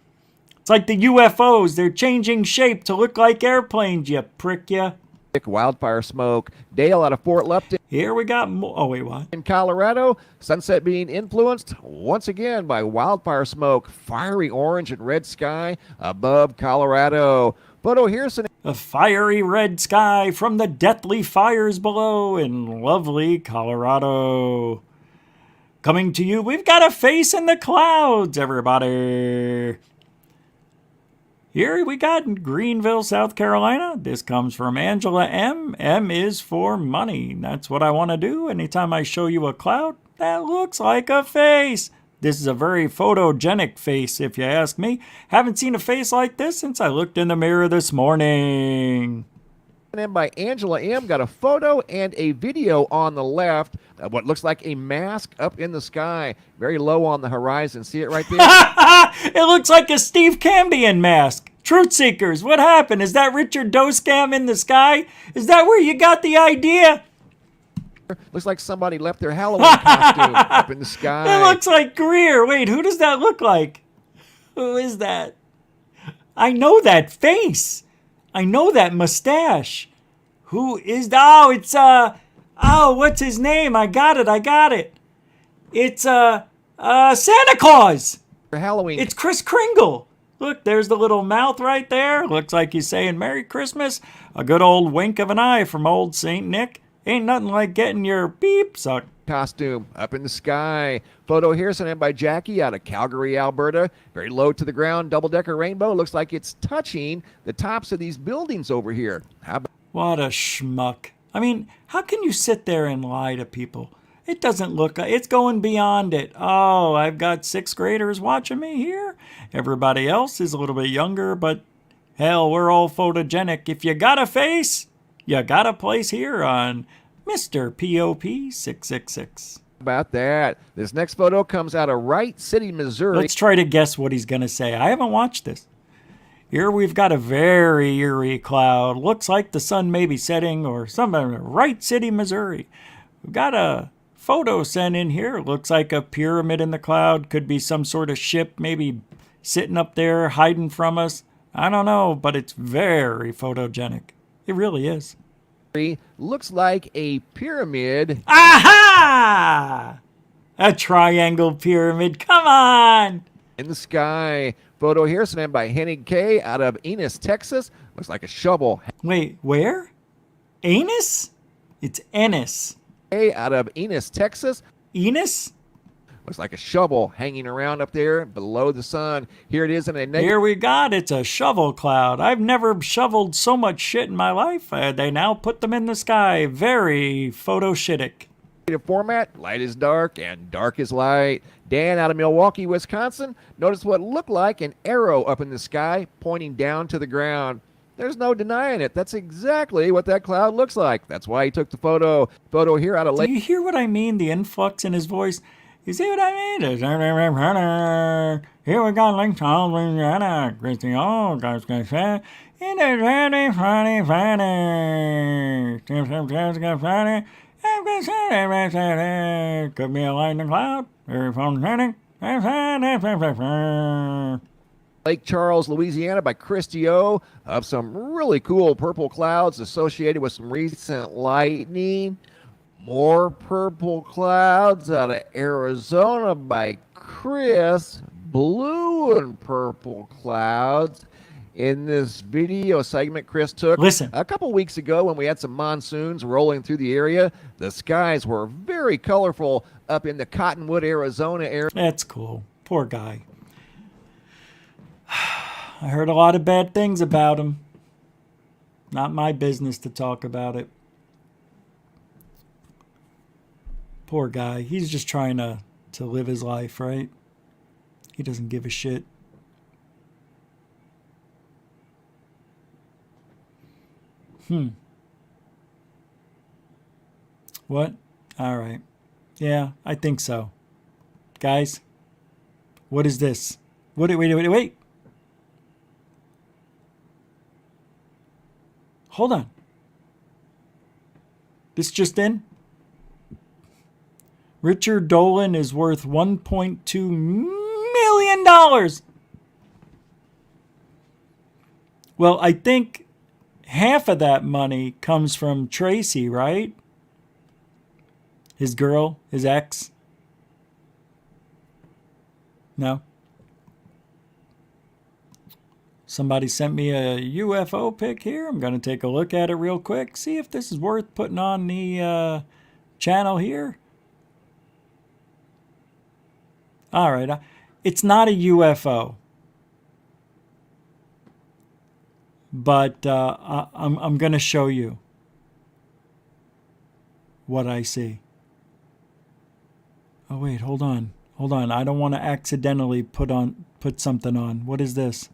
Speaker 1: It's like the UFOs. They're changing shape to look like airplanes, you prick, ya.
Speaker 17: Thick wildfire smoke. Dale out of Fort Lupton.
Speaker 1: Here we got more. Oh, wait, what?
Speaker 17: In Colorado, sunset being influenced once again by wildfire smoke. Fiery orange and red sky above Colorado. Photo here's
Speaker 1: a fiery red sky from the deathly fires below in lovely Colorado. Coming to you, we've got a face in the clouds, everybody. Here we got Greenville, South Carolina. This comes from Angela M. M is for money. That's what I want to do. Anytime I show you a cloud, that looks like a face. This is a very photogenic face, if you ask me. Haven't seen a face like this since I looked in the mirror this morning.
Speaker 17: And by Angela M. got a photo and a video on the left of what looks like a mask up in the sky, very low on the horizon. See it right there?
Speaker 1: It looks like a Steve Cambion mask. Truth Seekers, what happened? Is that Richard Doughscam in the sky? Is that where you got the idea?
Speaker 17: Looks like somebody left their Halloween costume up in the sky.
Speaker 1: It looks like Greer. Wait, who does that look like? Who is that? I know that face. I know that mustache. Who is that? Oh, it's what's his name? I got it. It's Santa Claus.
Speaker 17: For Halloween.
Speaker 1: It's Kris Kringle. Look, there's the little mouth right there. Looks like he's saying Merry Christmas. A good old wink of an eye from old St. Nick. Ain't nothing like getting your beep sucked.
Speaker 17: Costume up in the sky. Photo here sent in by Jackie out of Calgary, Alberta. Very low to the ground, double-decker rainbow. Looks like it's touching the tops of these buildings over here. How about
Speaker 1: What a schmuck. I mean, how can you sit there and lie to people? It doesn't look, it's going beyond it. Oh, I've got 6th graders watching me here. Everybody else is a little bit younger, but hell, we're all photogenic. If you got a face, you got a place here on Mr. POP 666.
Speaker 17: about that? This next photo comes out of Wright City, Missouri.
Speaker 1: Let's try to guess what he's going to say. I haven't watched this. Here we've got a very eerie cloud. Looks like the sun may be setting or something. Wright City, Missouri. We've got a photo sent in here. Looks like a pyramid in the cloud. Could be some sort of ship maybe sitting up there hiding from us. I don't know, but it's very photogenic. It really is.
Speaker 17: Looks like a pyramid.
Speaker 1: Aha! A triangle pyramid. Come on!
Speaker 17: In the sky. Photo here sent in by Henning K. out of Enos, Texas. Looks like a shovel.
Speaker 1: Wait, where? Anus? It's Ennis.
Speaker 17: K. out of Enos, Texas.
Speaker 1: Enos?
Speaker 17: Looks like a shovel hanging around up there below the sun. Here it is in a negative.
Speaker 1: Here we got it's a shovel cloud. I've never shoveled so much shit in my life. They now put them in the sky. Very photoshitic.
Speaker 17: Format. Light is dark and dark is light. Dan out of Milwaukee, Wisconsin. Notice what looked like an arrow up in the sky pointing down to the ground. There's no denying it. That's exactly what that cloud looks like. That's why he took the photo. Photo here out of Lake.
Speaker 1: Do you hear what I mean? The influx in his voice. You see what I mean? Here we got Lake Charles, Louisiana. Christy, oh, guys, say. In the Friday, Friday, Friday. Could be a lightning cloud. Very photogenic.
Speaker 17: Lake Charles, Louisiana by Christy O. Of some really cool purple clouds associated with some recent lightning. More purple clouds out of Arizona by Chris. Blue and purple clouds in this video segment Chris took.
Speaker 1: Listen.
Speaker 17: A couple weeks ago when we had some monsoons rolling through the area, the skies were very colorful up in the Cottonwood, Arizona area.
Speaker 1: That's cool. Poor guy. I heard a lot of bad things about him. Not my business to talk about it. Poor guy. He's just trying to live his life, right? He doesn't give a shit. What? All right. Yeah, I think so. Guys, what is this? Wait. Hold on. This just in? Richard Dolan is worth $1.2 million. Well, I think half of that money comes from Tracy, right? His girl, his ex. No? Somebody sent me a UFO pic here. I'm going to take a look at it real quick. See if this is worth putting on the channel here. All right. It's not a UFO. But I'm going to show you what I see. Oh, wait. Hold on. I don't want to accidentally put something on. What is this?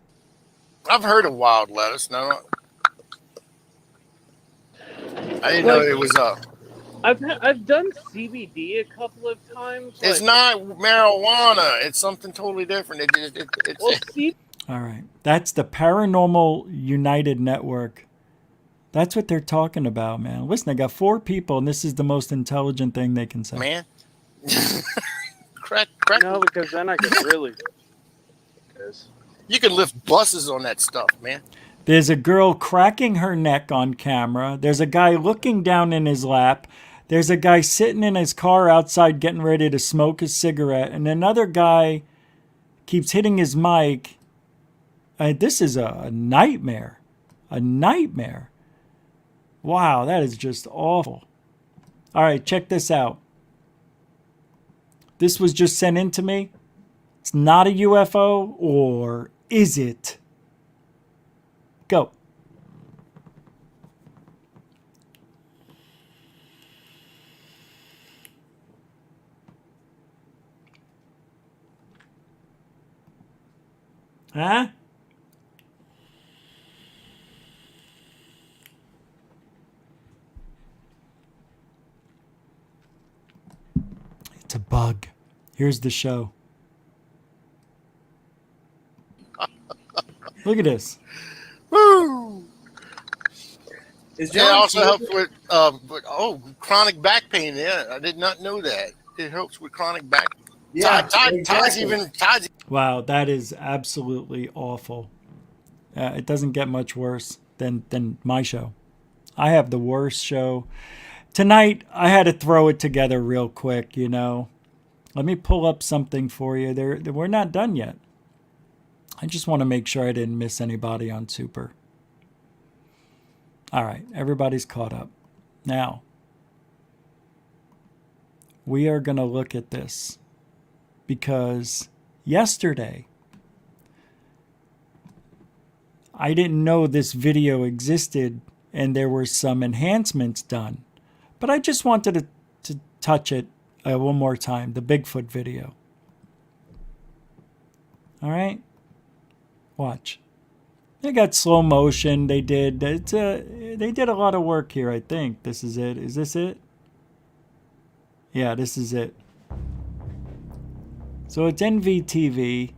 Speaker 18: I've heard of wild lettuce. No, I didn't know it was
Speaker 19: I've done CBD a couple of times.
Speaker 18: It's not marijuana. It's something totally different.
Speaker 1: All right. That's the Paranormal United Network. That's what they're talking about, man. Listen, I got 4 people, and this is the most intelligent thing they can say.
Speaker 18: Man.
Speaker 19: No, because then I could really.
Speaker 18: You can lift buses on that stuff, man.
Speaker 1: There's a girl cracking her neck on camera. There's a guy looking down in his lap. There's a guy sitting in his car outside getting ready to smoke a cigarette. And another guy keeps hitting his mic This is a nightmare. A nightmare. Wow, that is just awful. All right, check this out. This was just sent in to me. It's not a UFO, or is it? Go. Huh? It's a bug. Here's the show. Look at this.
Speaker 18: Woo!
Speaker 20: Is
Speaker 18: It also helps with chronic back pain. Yeah, I did not know that. It helps with chronic back.
Speaker 20: Yeah,
Speaker 18: Todd's
Speaker 20: exactly.
Speaker 1: Wow, that is absolutely awful. It doesn't get much worse than my show. I have the worst show. Tonight, I had to throw it together real quick, you know. Let me pull up something for you. We're not done yet. I just want to make sure I didn't miss anybody on Super. All right, everybody's caught up. Now, we are going to look at this because yesterday, I didn't know this video existed and there were some enhancements done. But I just wanted to touch it one more time, the Bigfoot video. All right? Watch. They got slow motion. They did a lot of work here, I think. This is it. Is this it? Yeah, this is it. So it's NVTV.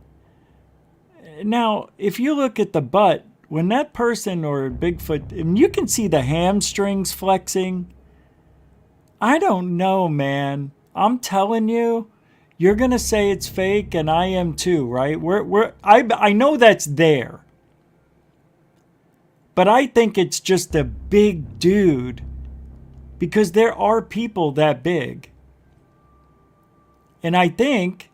Speaker 1: Now, if you look at the butt, when that person or Bigfoot, and you can see the hamstrings flexing. I don't know, man. I'm telling you, you're going to say it's fake, and I am too, right? I know that's there. But I think it's just a big dude because there are people that big. And I think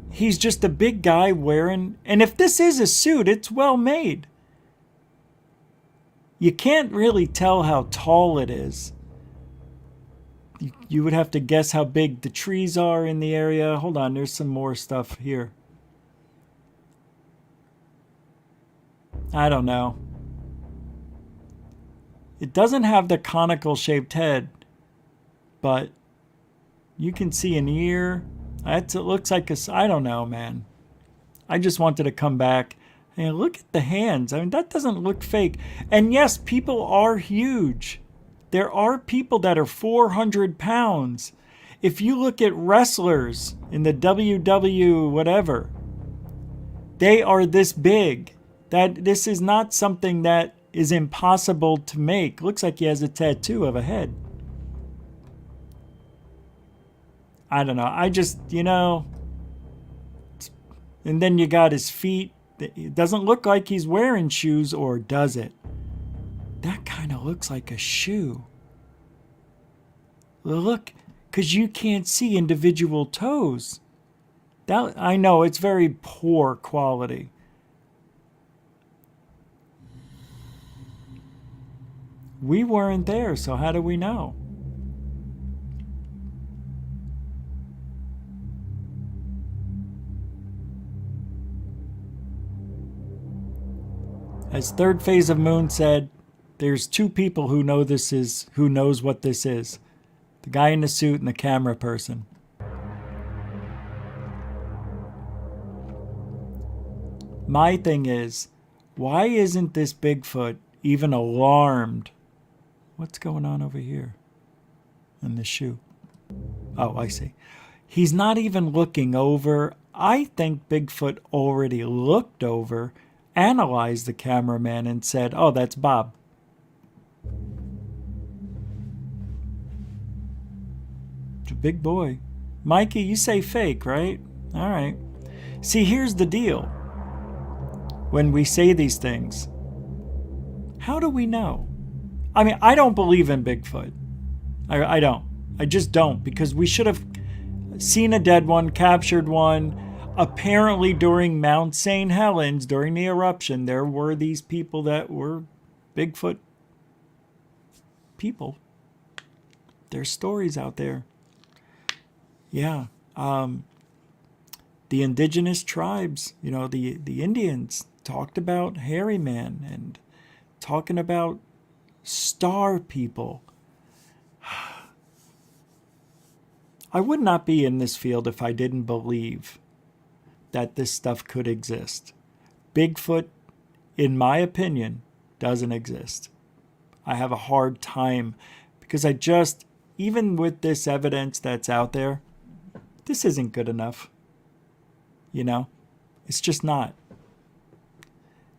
Speaker 1: he's just a big guy wearing, and if this is a suit, it's well made. You can't really tell how tall it is. You would have to guess how big the trees are in the area. Hold on, there's some more stuff here. I don't know. It doesn't have the conical shaped head, but you can see an ear. It looks like I don't know, man. I just wanted to come back and look at the hands. I mean, that doesn't look fake. And yes, people are huge. There are people that are 400 pounds. If you look at wrestlers in the WW whatever, they are this big. This is not something that is impossible to make. Looks like he has a tattoo of a head. I don't know. I just, you know. And then you got his feet. It doesn't look like he's wearing shoes, or does it? That kind of looks like a shoe. Look, because you can't see individual toes. I know, it's very poor quality. We weren't there, so how do we know? As Third Phase of Moon said, there's two people who knows what this is. The guy in the suit and the camera person. My thing is, why isn't this Bigfoot even alarmed? What's going on over here? In the shoe. Oh, I see. He's not even looking over. I think Bigfoot already looked over, analyzed the cameraman, and said, oh, that's Bob. It's a big boy. Mikey, you say fake, right? All right. See, here's the deal. When we say these things, how do we know? I mean, I don't believe in Bigfoot. I don't. I just don't, because we should have seen a dead one, captured one. apparently during Mount St. Helens, during the eruption, there were these people that were Bigfoot people. There's stories out there. Yeah. The indigenous tribes, you know, the Indians talked about hairy man and talking about star people. I would not be in this field if I didn't believe that this stuff could exist. Bigfoot, in my opinion, doesn't exist. I have a hard time because even with this evidence that's out there, this isn't good enough. You know, it's just not.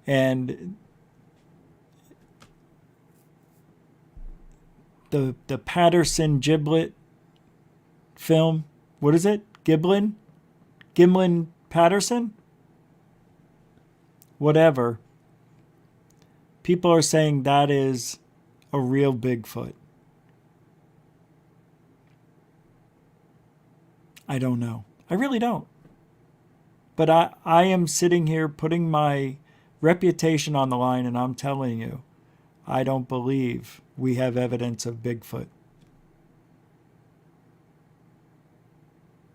Speaker 1: And the Patterson Giblet film, what is it? Gimlin Patterson? Whatever. People are saying that is a real Bigfoot. I don't know. I really don't. But I am sitting here putting my reputation on the line, and I'm telling you, I don't believe we have evidence of Bigfoot.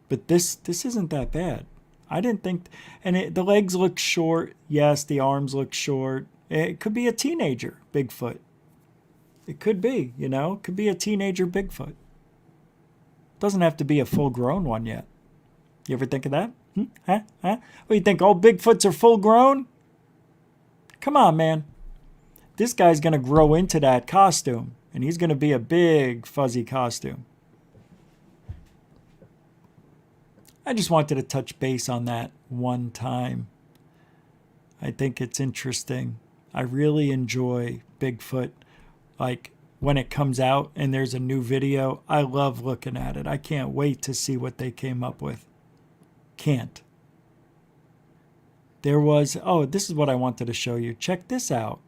Speaker 1: But this isn't that bad. I didn't think... And the legs look short. Yes, the arms look short. It could be a teenager Bigfoot. It could be, you know. It could be a teenager Bigfoot. Doesn't have to be a full-grown one yet. You ever think of that? Huh? What, you think all Bigfoots are full-grown? Come on, man. This guy's going to grow into that costume, and he's going to be a big, fuzzy costume. I just wanted to touch base on that one time. I think it's interesting. I really enjoy Bigfoot. Like, when it comes out and there's a new video, I love looking at it. I can't wait to see what they came up with. Can't. There was... Oh, this is what I wanted to show you. Check this out.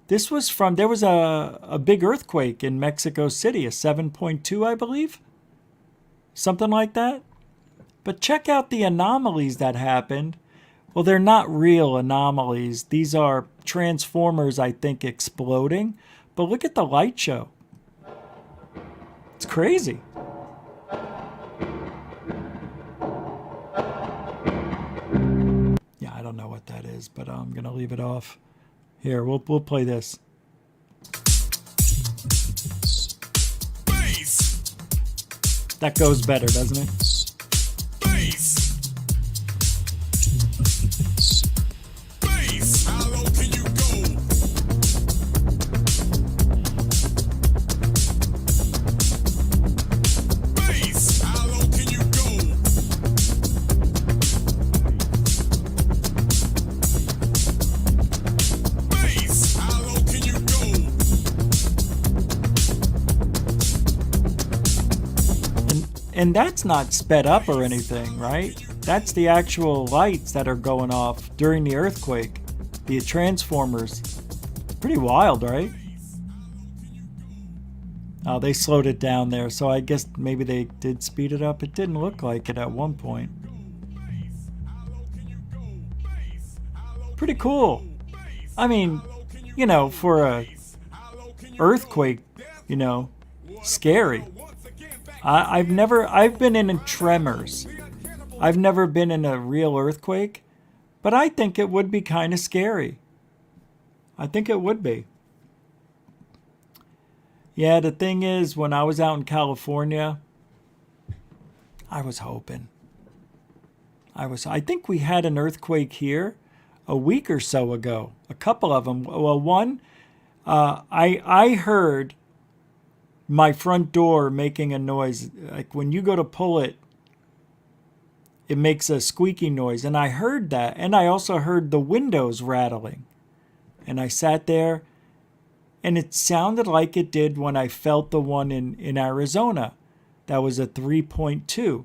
Speaker 1: This was from... There was a big earthquake in Mexico City, a 7.2, I believe. Something like that. But check out the anomalies that happened. Well, they're not real anomalies. These are transformers, I think, exploding. But look at the light show. It's crazy. Yeah, I don't know what that is, but I'm going to leave it off. Here, we'll play this. Space. That goes better, doesn't it? Space. Space. How low can you go? Space. How low can you go? Space. How low can you go? And that's not sped up or anything, right? That's the actual lights that are going off during the earthquake. The transformers. Pretty wild, right? Oh, they slowed it down there, so I guess maybe they did speed it up. It didn't look like it at one point. Pretty cool. I mean, you know, for a earthquake, you know, scary. I've been in tremors. I've never been in a real earthquake, but I think it would be kind of scary. I think it would be. Yeah, the thing is, when I was out in California, I was hoping. I think we had an earthquake here a week or so ago. A couple of them. Well, one, I heard my front door making a noise. Like when you go to pull it, it makes a squeaky noise. And I heard that. And I also heard the windows rattling. And I sat there, and it sounded like it did when I felt the one in Arizona. That was a 3.2,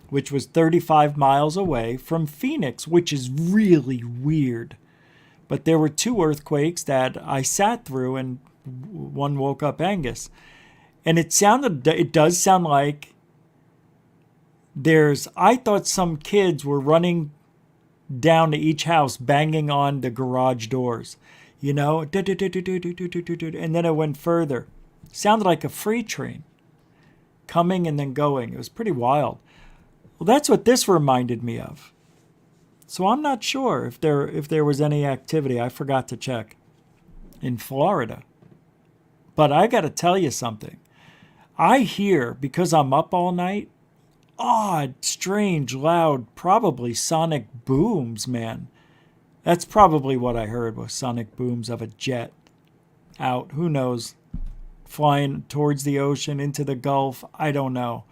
Speaker 1: which was 35 miles away from Phoenix, which is really weird. But there were two earthquakes that I sat through, and one woke up Angus. And it does sound like I thought some kids were running down to each house, banging on the garage doors, you know, and then it went further. Sounded like a freight train coming and then going. It was pretty wild. Well, that's what this reminded me of. So I'm not sure if there was any activity. I forgot to check in Florida. But I got to tell you something. I hear, because I'm up all night, odd, strange, loud, probably sonic booms, man. That's probably what I heard, was sonic booms of a jet out. Who knows? Flying towards the ocean, into the Gulf. I don't know.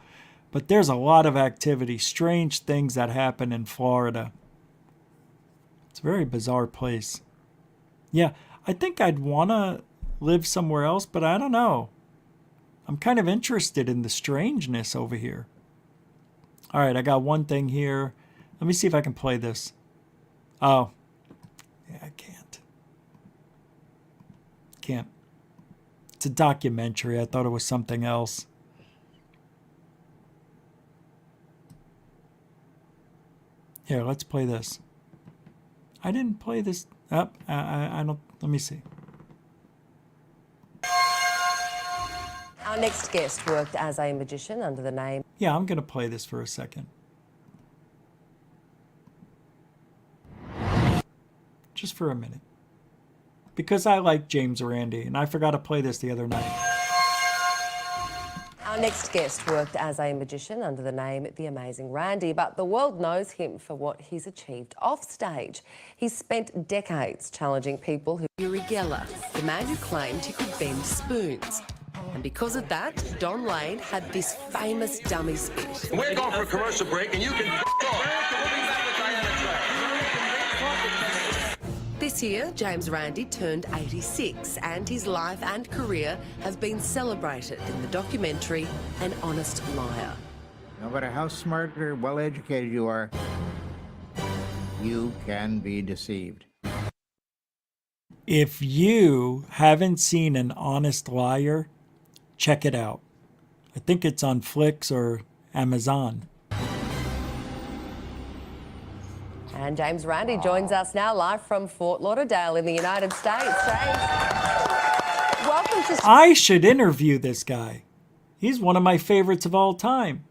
Speaker 1: But there's a lot of activity, strange things that happen in Florida. It's a very bizarre place. Yeah, I think I'd want to live somewhere else, but I don't know. I'm kind of interested in the strangeness over here. All right, I got one thing here. Let me see if I can play this. Oh, yeah, I can't. Can't. It's a documentary. I thought it was something else. Here, let's play this. I didn't play this up. I don't. Let me see.
Speaker 21: Our next guest worked as a magician under the name...
Speaker 1: Yeah, I'm going to play this for a second. Just for a minute. Because I like James Randi, and I forgot to play this the other night.
Speaker 21: Our next guest worked as a magician under the name The Amazing Randy, but the world knows him for what he's achieved off stage. He's spent decades challenging people who... Uri Geller, the man who claimed he could bend spoons. And because of that, Don Lane had this famous dummy spit.
Speaker 10: We're going for a commercial break, and you can
Speaker 21: This year, James Randi turned 86, and his life and career have been celebrated in the documentary An Honest Liar.
Speaker 22: No matter how smart or well-educated you are, you can be deceived.
Speaker 1: If you haven't seen An Honest Liar, check it out. I think it's on Flix or Amazon.
Speaker 21: And James Randi joins us now live from Fort Lauderdale in the United States. James, welcome to...
Speaker 1: I should interview this guy. He's one of my favorites of all time.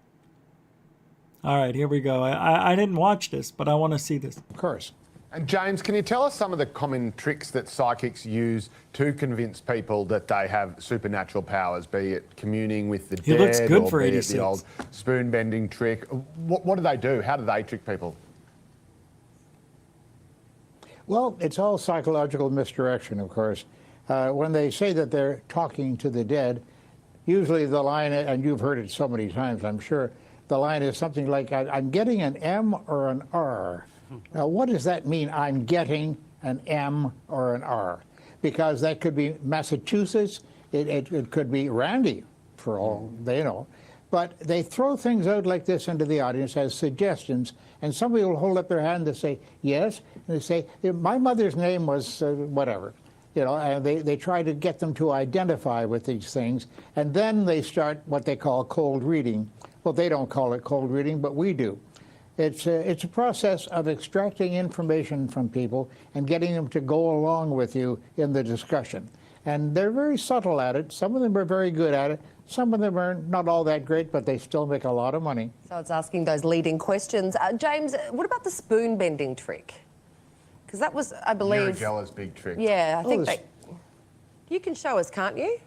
Speaker 1: All right, here we go. I didn't watch this, but I want to see this.
Speaker 23: Of course. And James, can you tell us some of the common tricks that psychics use to convince people that they have supernatural powers, be it communing with the dead,
Speaker 1: looks good
Speaker 23: or
Speaker 1: for
Speaker 23: be
Speaker 1: 86.
Speaker 23: it the old spoon bending trick? What do they do? How do they trick people?
Speaker 22: Well, it's all psychological misdirection, of course. When they say that they're talking to the dead, usually the line, and you've heard it so many times, I'm sure, the line is something like, I'm getting an M or an R. Now, what does that mean, I'm getting an M or an R? Because that could be Massachusetts, it could be Randy, for all they know. But they throw things out like this into the audience as suggestions, and somebody will hold up their hand and say, yes, and they say, my mother's name was whatever. You know, and they try to get them to identify with these things, and then they start what they call cold reading. Well, they don't call it cold reading, but we do. It's a process of extracting information from people and getting them to go along with you in the discussion. And they're very subtle at it. Some of them are very good at it. Some of them are not all that great, but they still make a lot of money.
Speaker 21: So it's asking those leading questions. James, what about the spoon bending trick? Because that was, I believe...
Speaker 23: Uri Geller's big trick.
Speaker 21: Yeah, I think you can show us, can't you?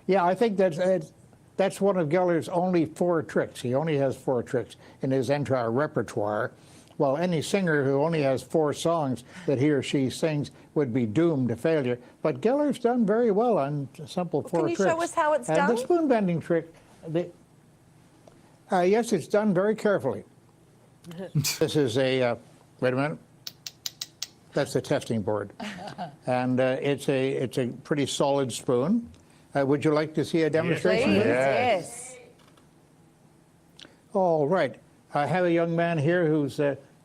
Speaker 22: Yeah, I think that's one of Geller's only 4 tricks. He only has 4 tricks in his entire repertoire. Well, any singer who only has 4 songs that he or she sings would be doomed to failure. But Geller's done very well on simple 4 tricks.
Speaker 21: Can you show us how it's done?
Speaker 22: The spoon bending trick, yes, it's done very carefully. This is a, wait a minute. That's the testing board. And it's a pretty solid spoon. Would you like to see a demonstration?
Speaker 21: Please, yes.
Speaker 22: All right. I have a young man here who's,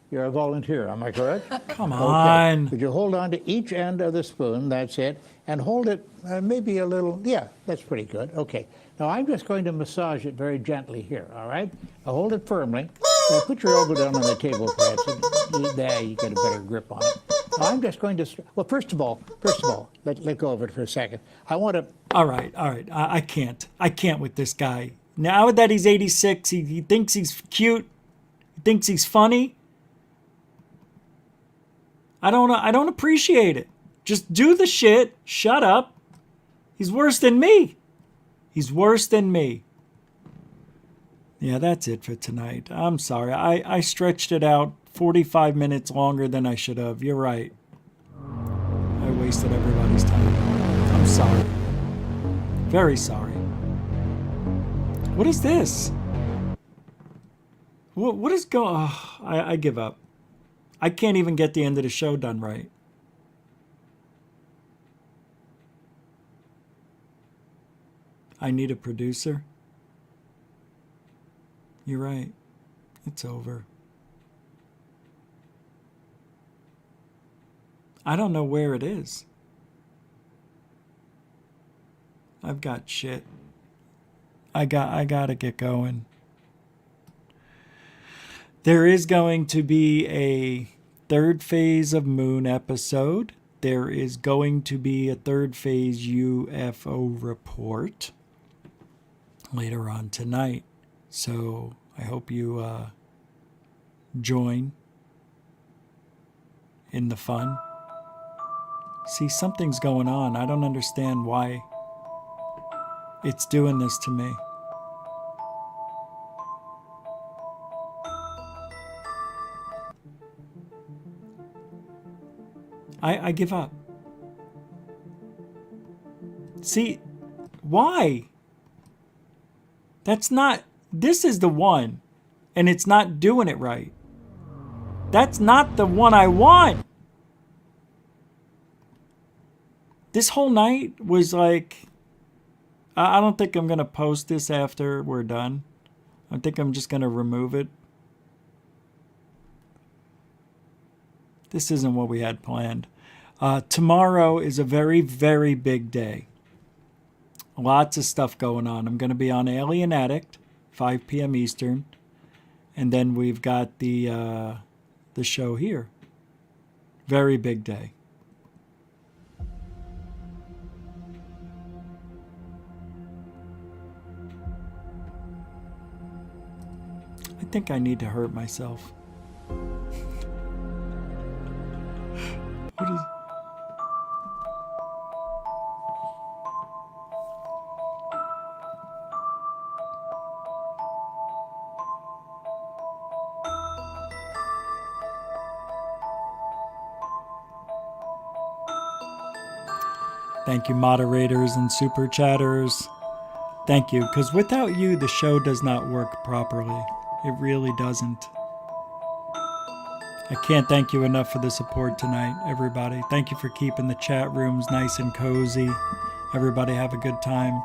Speaker 22: you're a volunteer, am I correct?
Speaker 1: Come on.
Speaker 22: Okay. Would you hold on to each end of the spoon, that's it, and hold it maybe a little, yeah, that's pretty good. Okay. Now I'm just going to massage it very gently here, all right? Now hold it firmly. Now put your elbow down on the table, perhaps. There, you get a better grip on it. Now I'm just going to, well, first of all, let go of it for a second. I want to...
Speaker 1: All right. I can't with this guy. Now that he's 86, he thinks he's cute. He thinks he's funny. I don't appreciate it. Just do the shit. Shut up. He's worse than me. He's worse than me. Yeah, that's it for tonight. I'm sorry. I stretched it out 45 minutes longer than I should have. You're right. I wasted everybody's time. I'm sorry. Very sorry. What is this? What is going on? Oh, I give up. I can't even get the end of the show done right. I need a producer. You're right. It's over. I don't know where it is. I've got shit. I gotta get going. There is going to be a third phase of Moon episode. There is going to be a third phase UFO report later on tonight. So I hope you join in the fun. See, something's going on. I don't understand why it's doing this to me. I give up. See, why? That's not, this is the one, and it's not doing it right. That's not the one I want. This whole night was like, I don't think I'm going to post this after we're done. I think I'm just going to remove it. This isn't what we had planned. Tomorrow is a very, very big day. Lots of stuff going on. I'm going to be on Alien Addict, 5 p.m. Eastern. And then we've got the show here. Very big day. I think I need to hurt myself. What is... Thank you, moderators and super chatters. Thank you, because without you, the show does not work properly. It really doesn't. I can't thank you enough for the support tonight, everybody. Thank you for keeping the chat rooms nice and cozy. Everybody have a good time.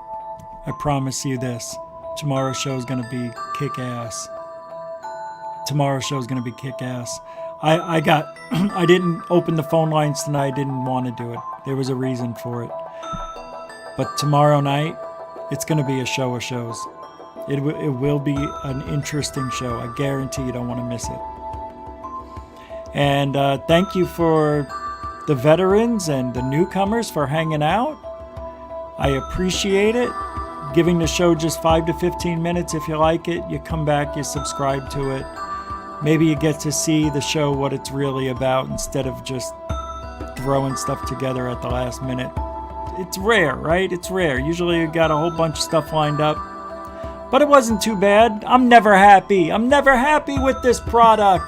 Speaker 1: I promise you this. Tomorrow's show is going to be kick-ass. Tomorrow's show is going to be kick-ass. I didn't open the phone lines tonight. I didn't want to do it. There was a reason for it. But tomorrow night, it's going to be a show of shows. It will be an interesting show. I guarantee you don't want to miss it. And thank you for the veterans and the newcomers for hanging out. I appreciate it. Giving the show just 5 to 15 minutes. If you like it, you come back, you subscribe to it. Maybe you get to see the show, what it's really about, instead of just throwing stuff together at the last minute. It's rare, right? It's rare. Usually you got a whole bunch of stuff lined up. But it wasn't too bad. I'm never happy. I'm never happy with this product.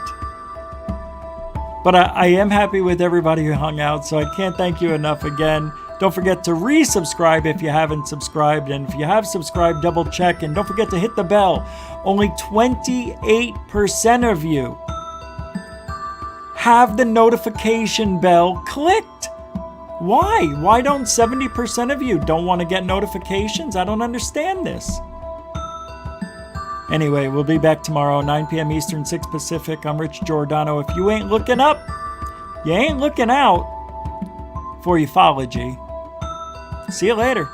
Speaker 1: But I am happy with everybody who hung out, so I can't thank you enough again. Don't forget to resubscribe if you haven't subscribed. And if you have subscribed, double check. And don't forget to hit the bell. Only 28% of you have the notification bell clicked. Why? Why don't 70% of you don't want to get notifications? I don't understand this. Anyway, we'll be back tomorrow, 9 p.m. Eastern, 6 Pacific. I'm Rich Giordano. If you ain't looking up, you ain't looking out for UFOlogy. See you later.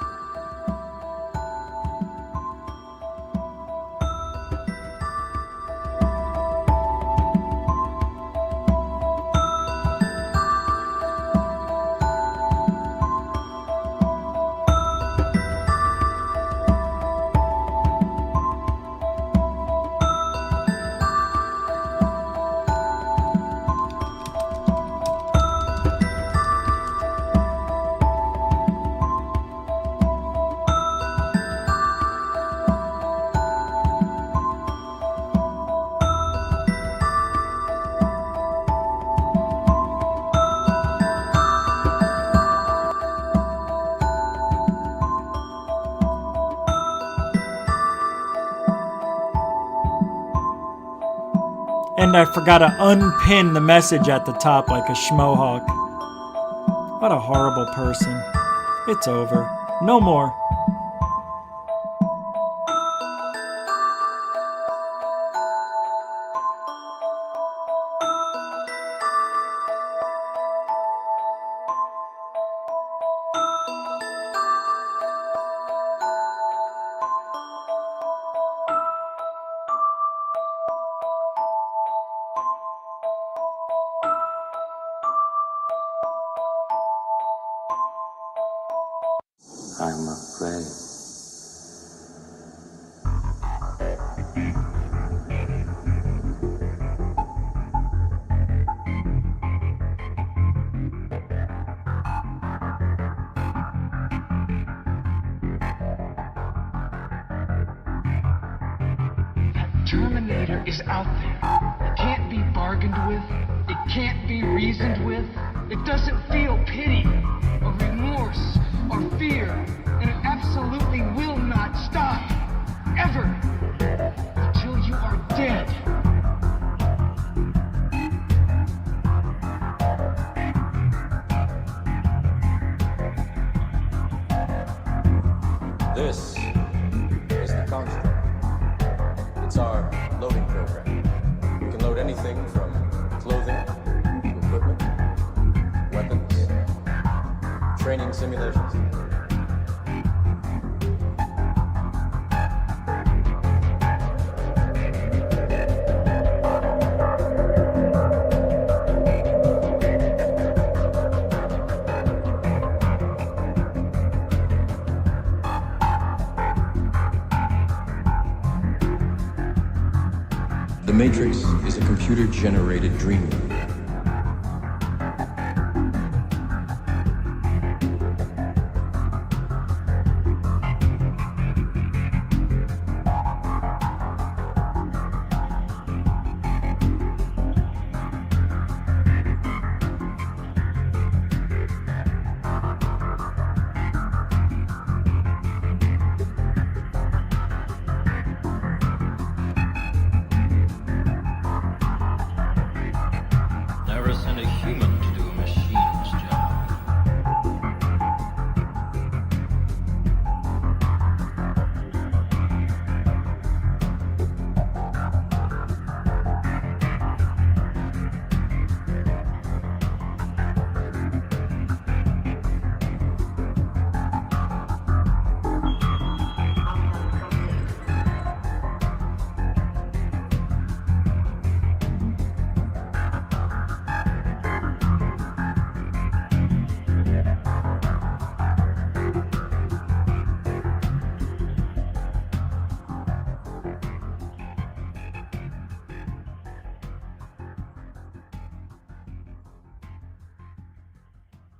Speaker 1: And I forgot to unpin the message at the top like a schmohawk. What a horrible person. It's over. No more.
Speaker 8: I'm afraid.
Speaker 2: Terminator is out there. It can't be bargained with. It can't be reasoned with. It doesn't feel pity or remorse or fear. And it absolutely will not stop. Ever. Until you are dead.
Speaker 3: This is the construct. It's our loading program. We can load anything from clothing to equipment, weapons, training simulations. The Matrix is a computer-generated dream world